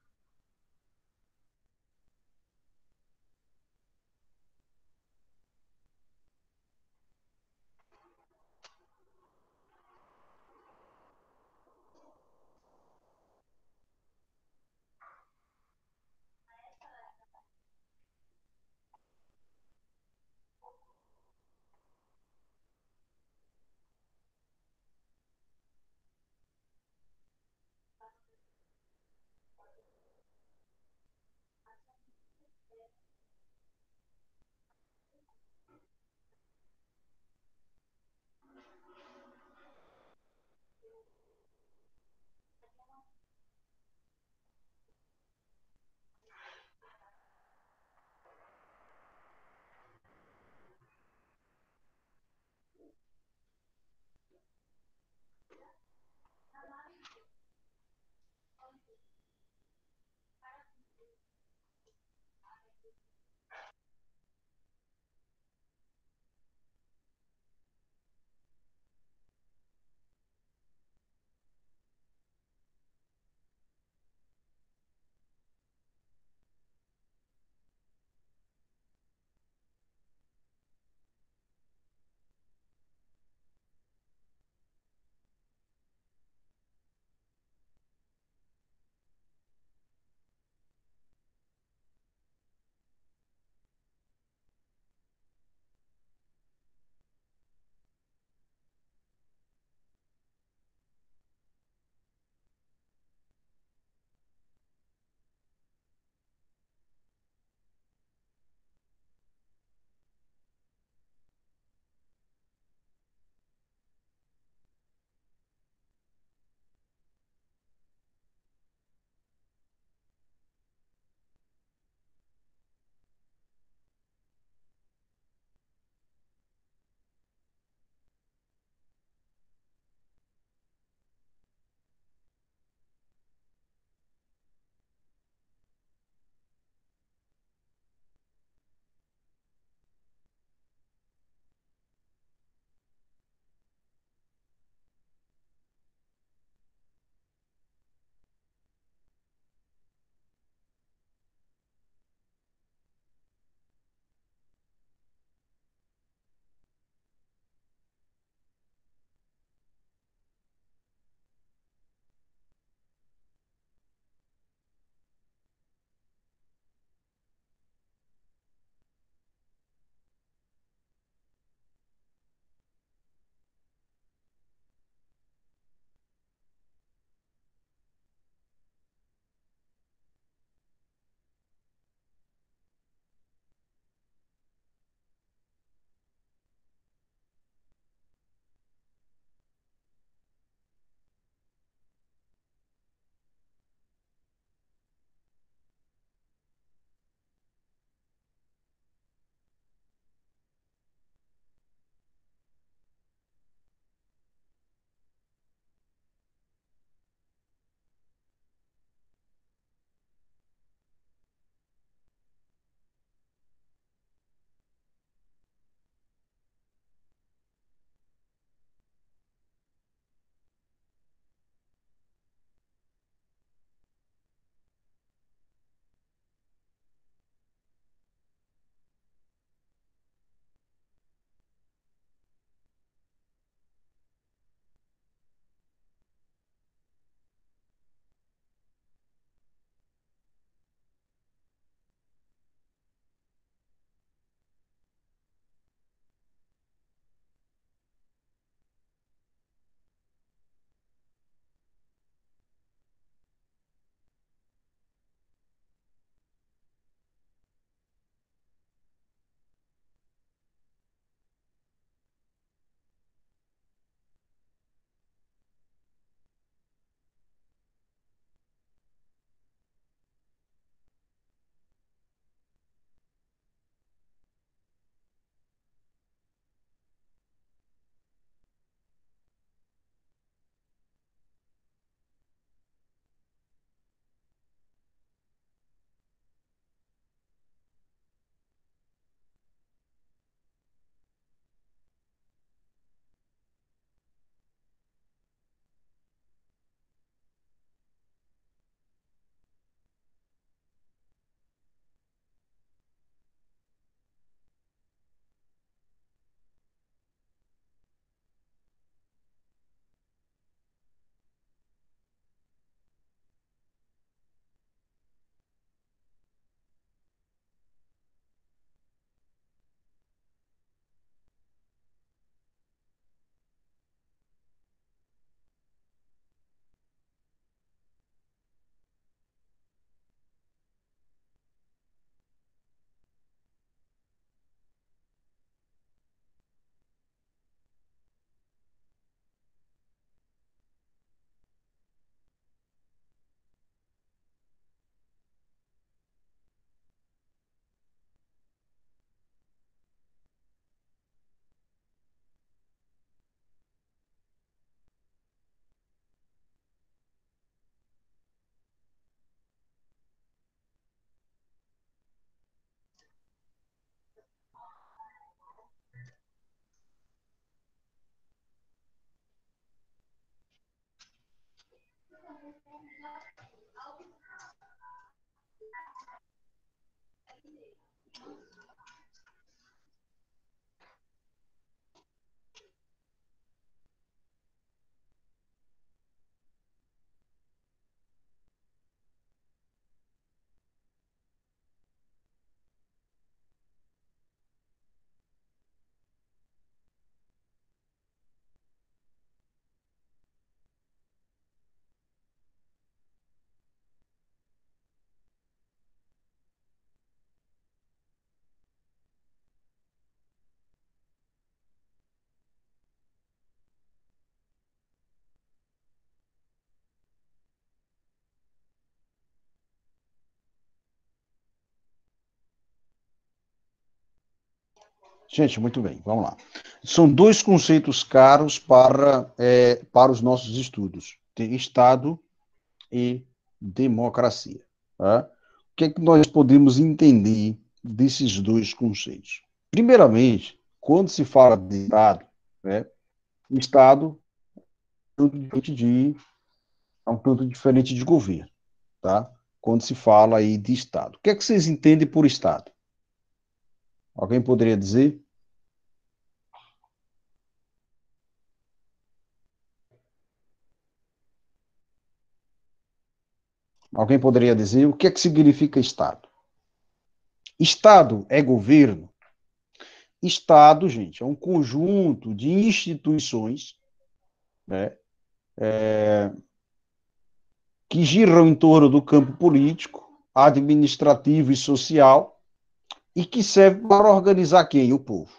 Gente, muito bem, vamos lá. São dois conceitos caros para os nossos estudos: tem Estado e democracia. Tá? O que é que nós podemos entender desses dois conceitos? Primeiramente, quando se fala de Estado, né, Estado é um tanto diferente de governo, tá? Quando se fala aí de Estado. O que é que vocês entendem por Estado? Alguém poderia dizer? Alguém poderia dizer o que é que significa Estado? Estado é governo? Estado, gente, é um conjunto de instituições, né, que giram em torno do campo político, administrativo e social e que serve para organizar quem? O povo.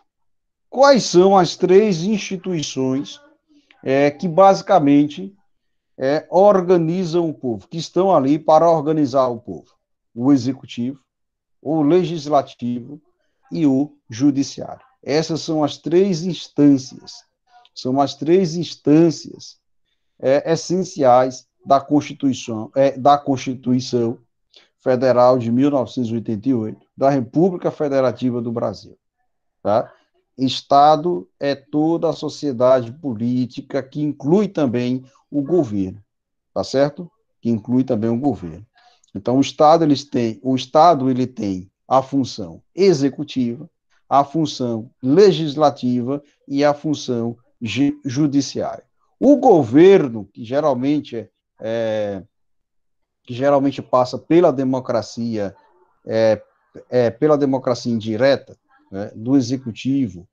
Quais são as três instituições que basicamente organizam o povo, que estão ali para organizar o povo? O executivo, o legislativo e o judiciário. Essas são as três instâncias, essenciais da Constituição Federal de 1988, da República Federativa do Brasil. Tá? Estado é toda a sociedade política que inclui também o governo, tá certo? Que inclui também o governo. Então, o Estado ele tem a função executiva, a função legislativa e a função judiciária. O governo, que geralmente passa pela democracia indireta, né, do executivo,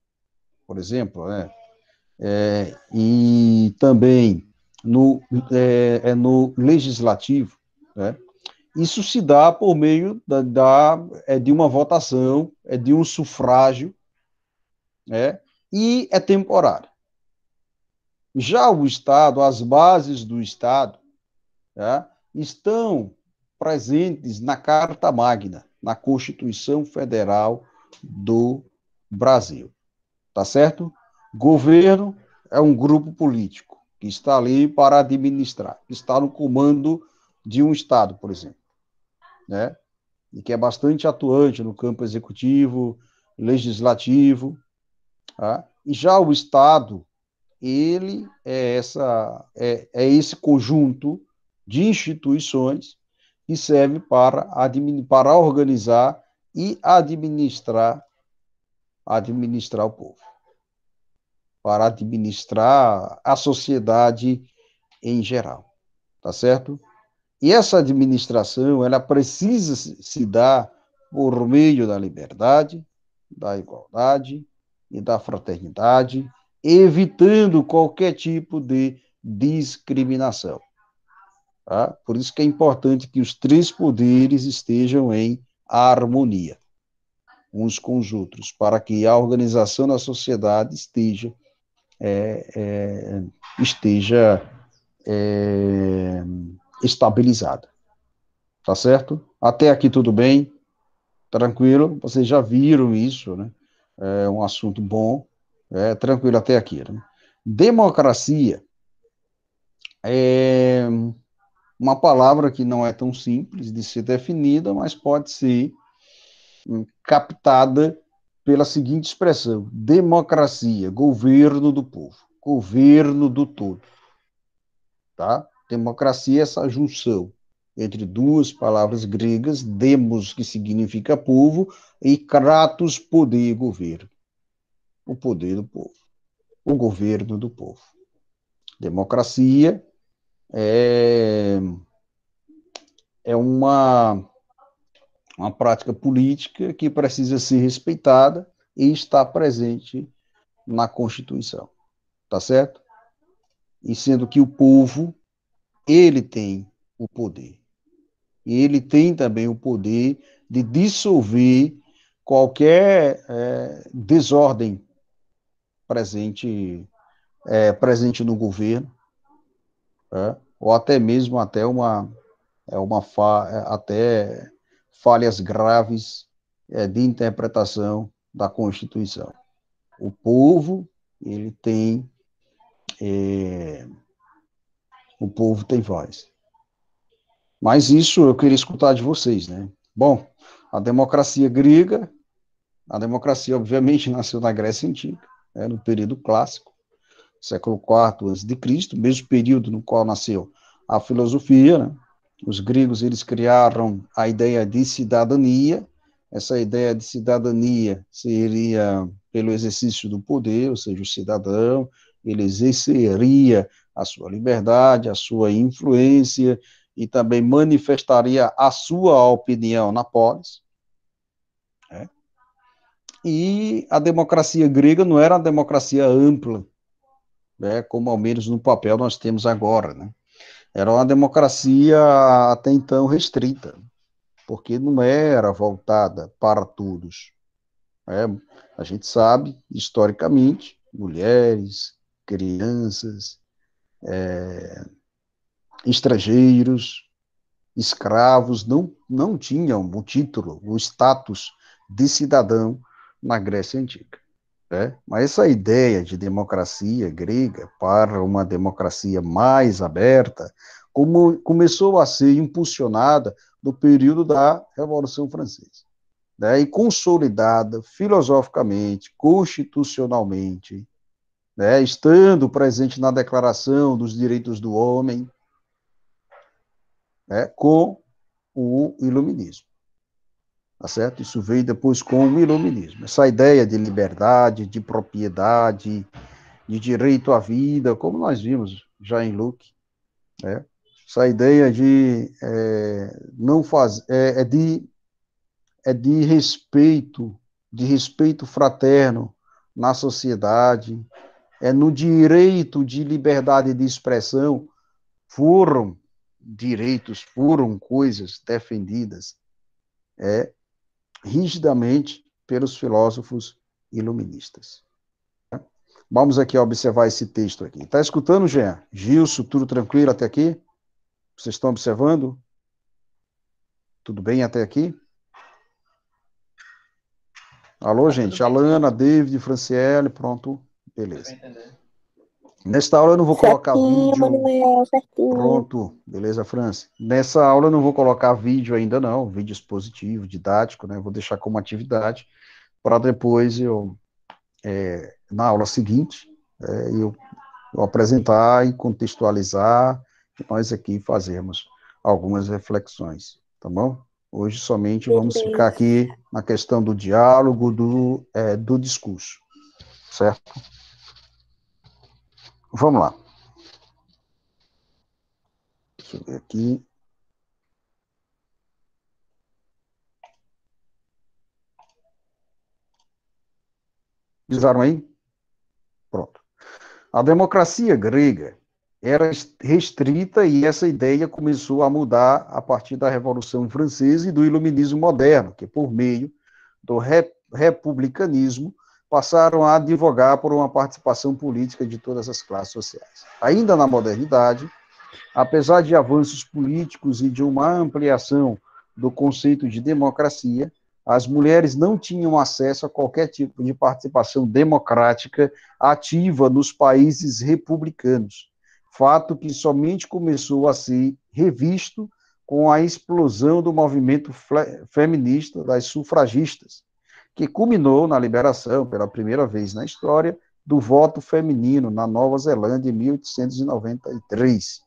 por exemplo, né, e também no legislativo, né, isso se dá por meio de uma votação, de um sufrágio, né, e é temporário. Já o Estado, as bases do Estado, tá, estão presentes na Carta Magna, na Constituição Federal do Brasil. Tá certo? Governo é um grupo político que está ali para administrar, que está no comando de um Estado, por exemplo, né? E que é bastante atuante no campo executivo, legislativo, tá? E já o Estado, ele é esse conjunto de instituições que serve para organizar e administrar o povo, para administrar a sociedade em geral, tá certo? E essa administração, ela precisa se dar por meio da liberdade, da igualdade e da fraternidade, evitando qualquer tipo de discriminação. Tá? Por isso que é importante que os três poderes estejam em harmonia uns com os outros, para que a organização da sociedade esteja estabilizada. Tá certo? Até aqui tudo bem? Tranquilo? Vocês já viram isso, né? É um assunto bom. Tranquilo até aqui. Né? Democracia é uma palavra que não é tão simples de ser definida, mas pode ser captada pela seguinte expressão: democracia, governo do povo, governo do todo, tá? Democracia é essa junção entre duas palavras gregas, demos, que significa povo, e kratos, poder e governo. O poder do povo, o governo do povo. Democracia é uma prática política que precisa ser respeitada e está presente na Constituição, tá certo? E sendo que o povo, ele tem o poder. E ele tem também o poder de dissolver qualquer desordem presente no governo, ou até mesmo até até falhas graves de interpretação da Constituição. O povo, ele tem voz. Mas isso eu queria escutar de vocês, né? Bom, a democracia obviamente nasceu na Grécia Antiga, no período clássico, século IV a.C., mesmo período no qual nasceu a filosofia, né? Os gregos, eles criaram a ideia de cidadania. Essa ideia de cidadania seria pelo exercício do poder, ou seja, o cidadão, ele exerceria a sua liberdade, a sua influência, e também manifestaria a sua opinião na polis. E a democracia grega não era uma democracia ampla, como ao menos no papel nós temos agora, né? Era uma democracia até então restrita, porque não era voltada para todos. A gente sabe, historicamente, mulheres, crianças, estrangeiros, escravos, não tinham o título, o status de cidadão na Grécia Antiga. Mas essa ideia de democracia grega para uma democracia mais aberta começou a ser impulsionada no período da Revolução Francesa, e consolidada filosoficamente, constitucionalmente, estando presente na Declaração dos Direitos do Homem, com o Iluminismo. Tá certo? Isso veio depois com o Iluminismo. Essa ideia de liberdade, de propriedade, de direito à vida, como nós vimos já em Luke, essa ideia de não fazer, de respeito fraterno na sociedade, no direito de liberdade de expressão, foram coisas defendidas rigidamente pelos filósofos iluministas. Vamos aqui observar esse texto aqui. Está escutando, Jean? Gilson, tudo tranquilo até aqui? Vocês estão observando? Tudo bem até aqui? Alô, gente? Alana, David, Franciele, pronto. Beleza. Nesta aula eu não vou colocar vídeo. Manuel, certinho. Pronto, beleza, França. Nessa aula eu não vou colocar vídeo ainda não, vídeo expositivo, didático, né? Vou deixar como atividade para depois na aula seguinte, eu apresentar e contextualizar, e nós aqui fazermos algumas reflexões, tá bom? Hoje somente vamos ficar aqui na questão do diálogo, do discurso, certo? Vamos lá. Deixa eu ver aqui. Visaram aí? Pronto. A democracia grega era restrita e essa ideia começou a mudar a partir da Revolução Francesa e do Iluminismo moderno, que por meio do republicanismo passaram a advogar por uma participação política de todas as classes sociais. Ainda na modernidade, apesar de avanços políticos e de uma ampliação do conceito de democracia, as mulheres não tinham acesso a qualquer tipo de participação democrática ativa nos países republicanos, fato que somente começou a ser revisto com a explosão do movimento feminista das sufragistas, que culminou na liberação, pela primeira vez na história, do voto feminino na Nova Zelândia em 1893.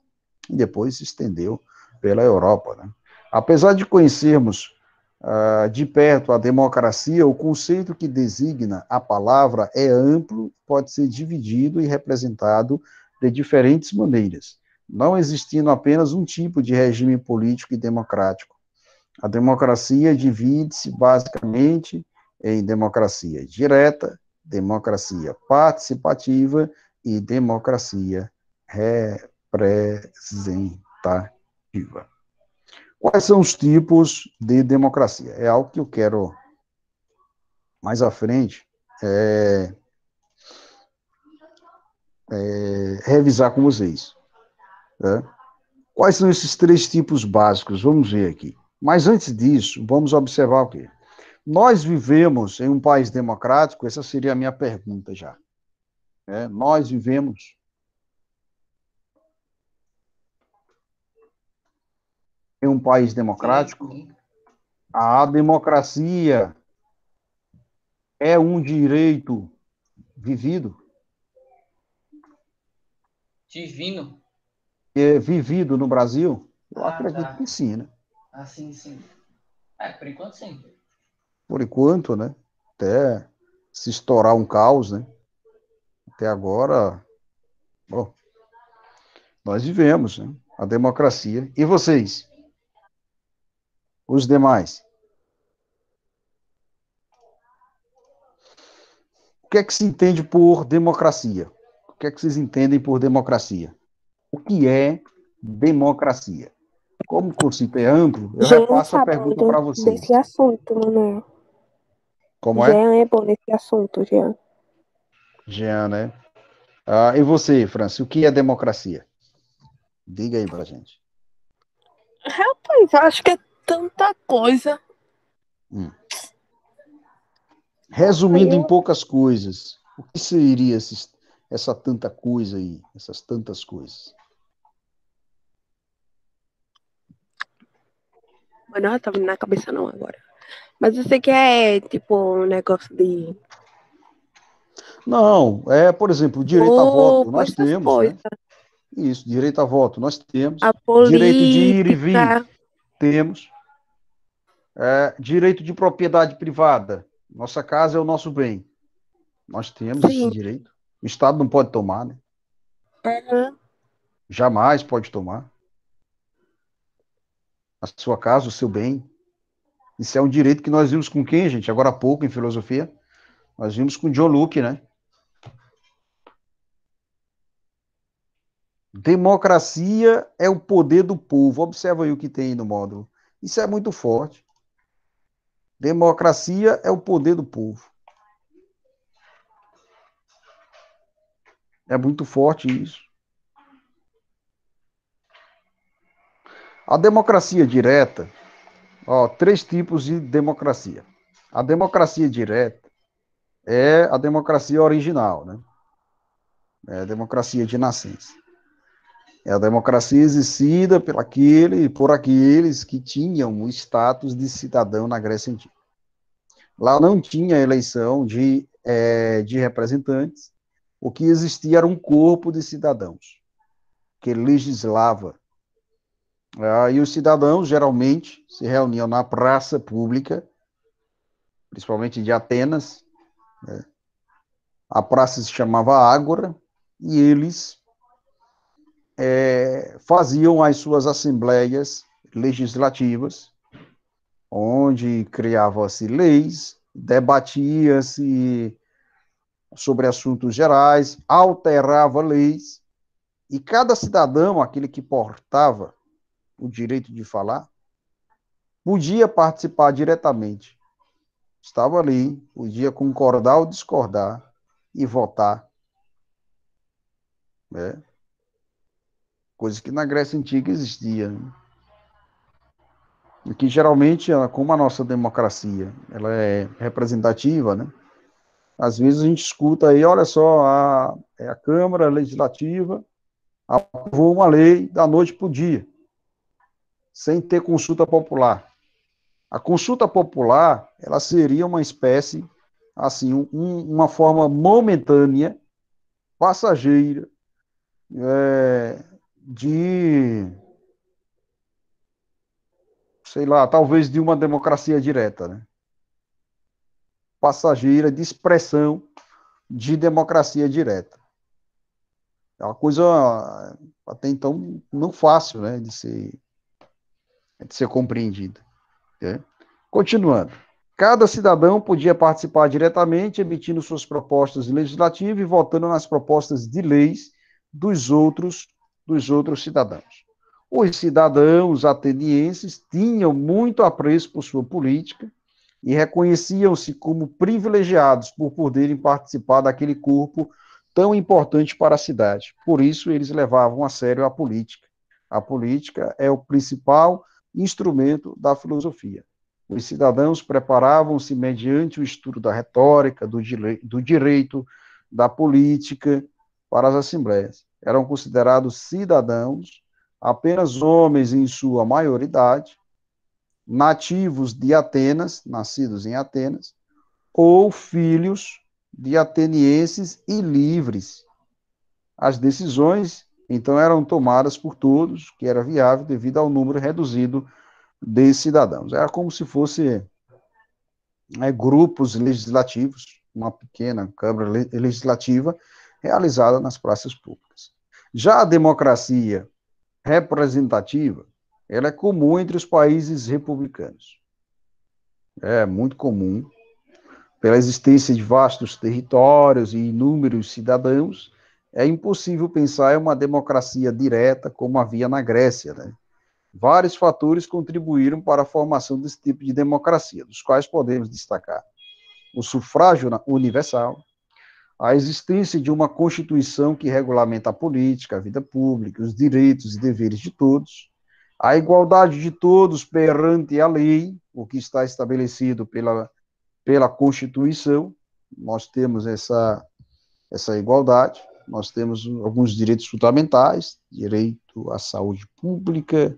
e depois se estendeu pela Europa, né? Apesar de conhecermos de perto a democracia, o conceito que designa a palavra é amplo, pode ser dividido e representado de diferentes maneiras, não existindo apenas um tipo de regime político e democrático. A democracia divide-se basicamente em democracia direta, democracia participativa e democracia representativa. Quais são os tipos de democracia? É algo que eu quero, mais à frente, revisar com vocês. Né? Quais são esses 3 tipos básicos? Vamos ver aqui. Mas antes disso, vamos observar o quê? Nós vivemos em um país democrático? Essa seria a minha pergunta já. Nós vivemos em um país democrático? A democracia é um direito vivido? Divino? É vivido no Brasil? Eu acredito que sim, né? Sim. Por enquanto sim. Por enquanto, né? Até se estourar um caos, né? Até agora, bom, nós vivemos, né? A democracia. E vocês? Os demais? O que é que se entende por democracia? O que é que vocês entendem por democracia? O que é democracia? Como o conceito é amplo, eu Jean repasso a sabe pergunta para muito vocês. desse assunto, Manuel. Como é? Jean é bom nesse assunto, Jean. Jean, né? E você, Francis, o que é democracia? Diga aí pra gente. Rapaz, acho que é tanta coisa. Resumindo em poucas coisas, o que seria essa tanta coisa aí, essas tantas coisas? Mas não tá vindo na cabeça não agora. Mas eu sei que é tipo um negócio de... Não, por exemplo, direito a voto, nós essas temos, coisas. né? Isso, direito a voto, nós temos. A Direito de ir e vir, política. temos. Direito de propriedade privada, nossa casa é o nosso bem. Nós temos esse Sim. direito. O Estado não pode tomar, né? Jamais pode tomar. A sua casa, o seu bem. Isso é um direito que nós vimos com quem, gente? Agora há pouco, em filosofia, nós vimos com John Locke, né? Democracia é o poder do povo. Observa aí o que tem aí no módulo. Isso é muito forte. Democracia é o poder do povo. É muito forte isso. A democracia direta, 3 tipos de democracia. A democracia direta é a democracia original, né? É a democracia de nascença. É a democracia exercida por aqueles que tinham o status de cidadão na Grécia Antiga. Lá não tinha eleição de representantes, o que existia era um corpo de cidadãos, que legislava. E os cidadãos, geralmente, se reuniam na praça pública, principalmente de Atenas, né? A praça se chamava Ágora, e eles faziam as suas assembleias legislativas, onde criavam-se leis, debatia-se sobre assuntos gerais, alterava leis, e cada cidadão, aquele que portava o direito de falar, podia participar diretamente. Estava ali, podia concordar ou discordar e votar. Né? Coisa que na Grécia Antiga existia. Né? E que geralmente, como a nossa democracia ela é representativa, né? Às vezes a gente escuta aí, olha só, a Câmara Legislativa aprovou uma lei da noite para o dia, sem ter consulta popular. A consulta popular, ela seria uma espécie, assim, uma forma momentânea, passageira, de, sei lá, talvez de uma democracia direta, né? Passageira, de expressão de democracia direta. É uma coisa até então não fácil, né, de ser compreendida. Né? Continuando. Cada cidadão podia participar diretamente, emitindo suas propostas legislativas e votando nas propostas de leis dos outros cidadãos. Os cidadãos atenienses tinham muito apreço por sua política e reconheciam-se como privilegiados por poderem participar daquele corpo tão importante para a cidade. Por isso, eles levavam a sério a política. A política é o principal instrumento da filosofia. Os cidadãos preparavam-se mediante o estudo da retórica, do direito, da política, para as assembleias. Eram considerados cidadãos, apenas homens em sua maioridade, nativos de Atenas, nascidos em Atenas, ou filhos de atenienses e livres. As decisões, então, eram tomadas por todos, que era viável devido ao número reduzido de cidadãos. Era como se fosse grupos legislativos, uma pequena Câmara Legislativa realizada nas praças públicas. Já a democracia representativa, ela é comum entre os países republicanos. É muito comum, pela existência de vastos territórios e inúmeros cidadãos, é impossível pensar em uma democracia direta como havia na Grécia, né? Vários fatores contribuíram para a formação desse tipo de democracia, dos quais podemos destacar o sufrágio universal, a existência de uma Constituição que regulamenta a política, a vida pública, os direitos e deveres de todos, a igualdade de todos perante a lei, o que está estabelecido pela Constituição. Nós temos essa igualdade, nós temos alguns direitos fundamentais, direito à saúde pública,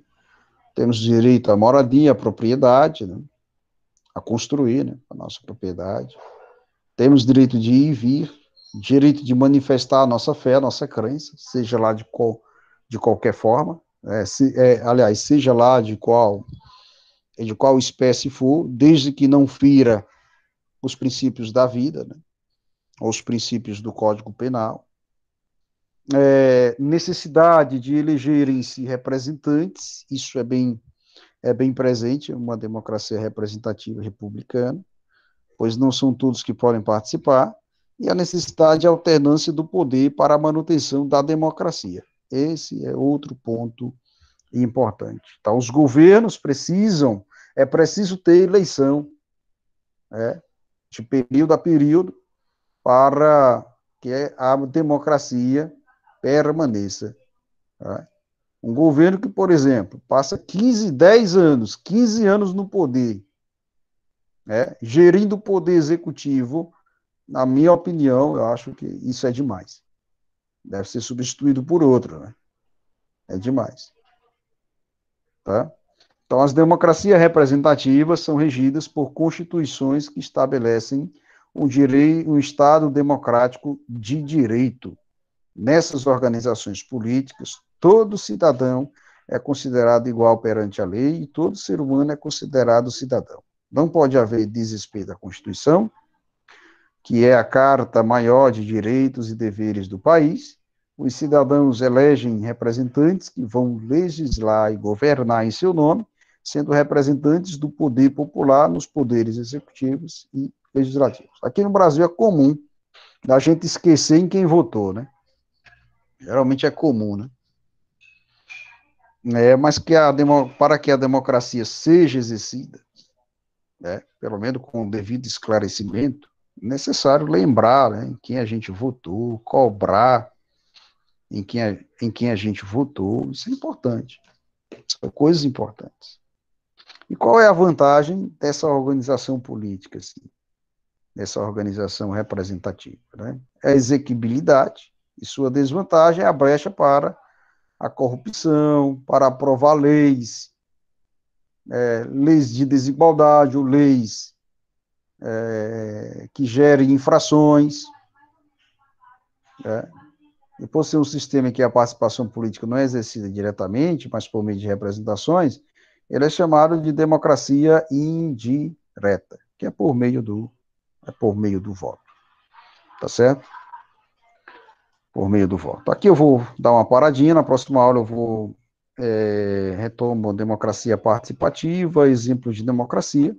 temos direito à moradia, à propriedade, né? A construir, né? A nossa propriedade. Temos direito de ir e vir, direito de manifestar a nossa fé, a nossa crença, seja lá de qualquer forma, aliás, seja lá de qual espécie for, desde que não fira os princípios da vida, né? Os princípios do Código Penal. Necessidade de elegerem-se representantes, isso é bem presente em uma democracia representativa republicana, pois não são todos que podem participar, e a necessidade de alternância do poder para a manutenção da democracia. Esse é outro ponto importante. Então, os governos é preciso ter eleição, de período a período, para que a democracia permaneça. Tá? Um governo que, por exemplo, passa 10 anos, 15 anos no poder, gerindo o poder executivo, na minha opinião, eu acho que isso é demais. Deve ser substituído por outro, né? É demais. Tá? Então, as democracias representativas são regidas por constituições que estabelecem um Estado democrático de direito. Nessas organizações políticas, todo cidadão é considerado igual perante a lei e todo ser humano é considerado cidadão. Não pode haver desrespeito à Constituição, que é a Carta Maior de Direitos e Deveres do país. Os cidadãos elegem representantes que vão legislar e governar em seu nome, sendo representantes do poder popular nos poderes executivos e legislativos. Aqui no Brasil é comum a gente esquecer em quem votou, né? Geralmente é comum, né? Mas para que a democracia seja exercida, pelo menos com o devido esclarecimento, é necessário lembrar, né, em quem a gente votou, cobrar em quem a gente votou. Isso é importante. São coisas importantes. E qual é a vantagem dessa organização política, assim, dessa organização representativa? Né? É a exequibilidade, e sua desvantagem é a brecha para a corrupção, para aprovar leis de desigualdade, ou leis que gerem infrações. e por ser um sistema em que a participação política não é exercida diretamente, mas por meio de representações, ele é chamado de democracia indireta, que é por meio do voto. Tá certo? Por meio do voto. Aqui eu vou dar uma paradinha, na próxima aula eu vou retomo democracia participativa, exemplos de democracia,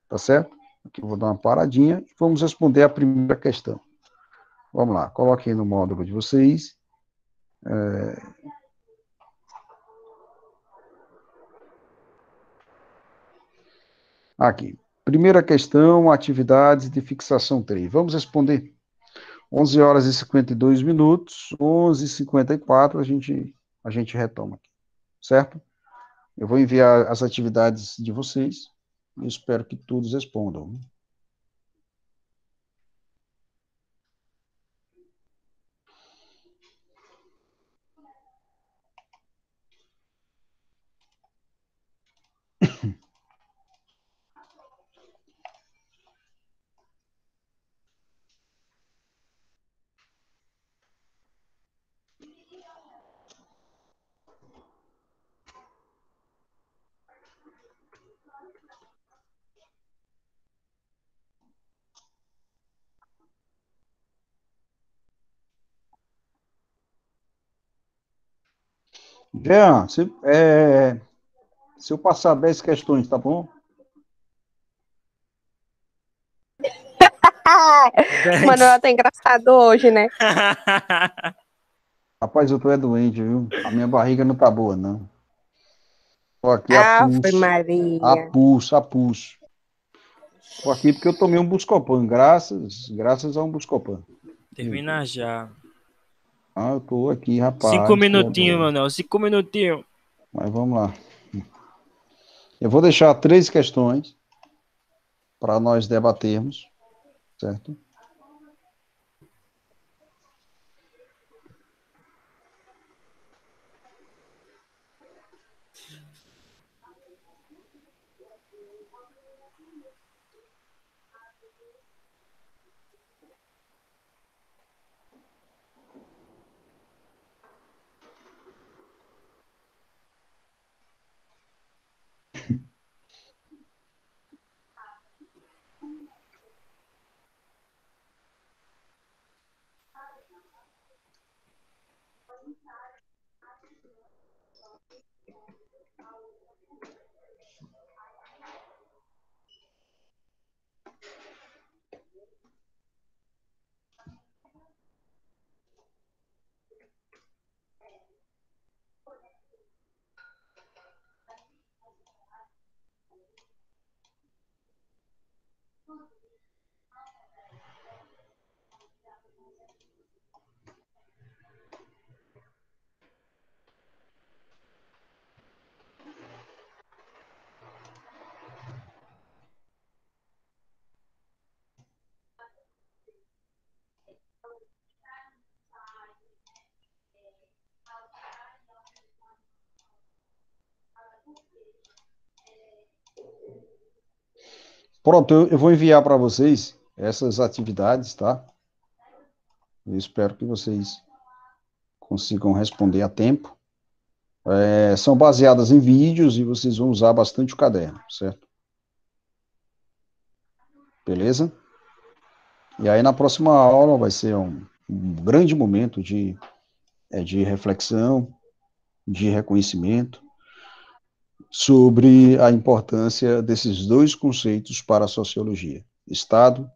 tá certo? Aqui eu vou dar uma paradinha e vamos responder a primeira questão. Vamos lá, coloquem no módulo de vocês. Aqui. Primeira questão, atividades de fixação 3. Vamos responder. 11 horas e 52 minutos, 11h54, a gente retoma aqui, certo? Eu vou enviar as atividades de vocês e espero que todos respondam. Jean, se eu passar 10 questões, tá bom? Manuel tá engraçado hoje, né? Rapaz, eu tô doente, viu? A minha barriga não tá boa, não. Tô aqui a Ave Maria. pulso. Tô aqui porque eu tomei um Buscopan, graças a um Buscopan. Termina já. Eu tô aqui, rapaz. 5 minutinhos, Manuel. 5 minutinhos. Mas vamos lá. Eu vou deixar 3 questões para nós debatermos, certo? Pronto, eu vou enviar para vocês essas atividades, tá? Eu espero que vocês consigam responder a tempo. São baseadas em vídeos e vocês vão usar bastante o caderno, certo? Beleza? E aí na próxima aula vai ser um grande momento de reflexão, de reconhecimento sobre a importância desses dois conceitos para a sociologia: Estado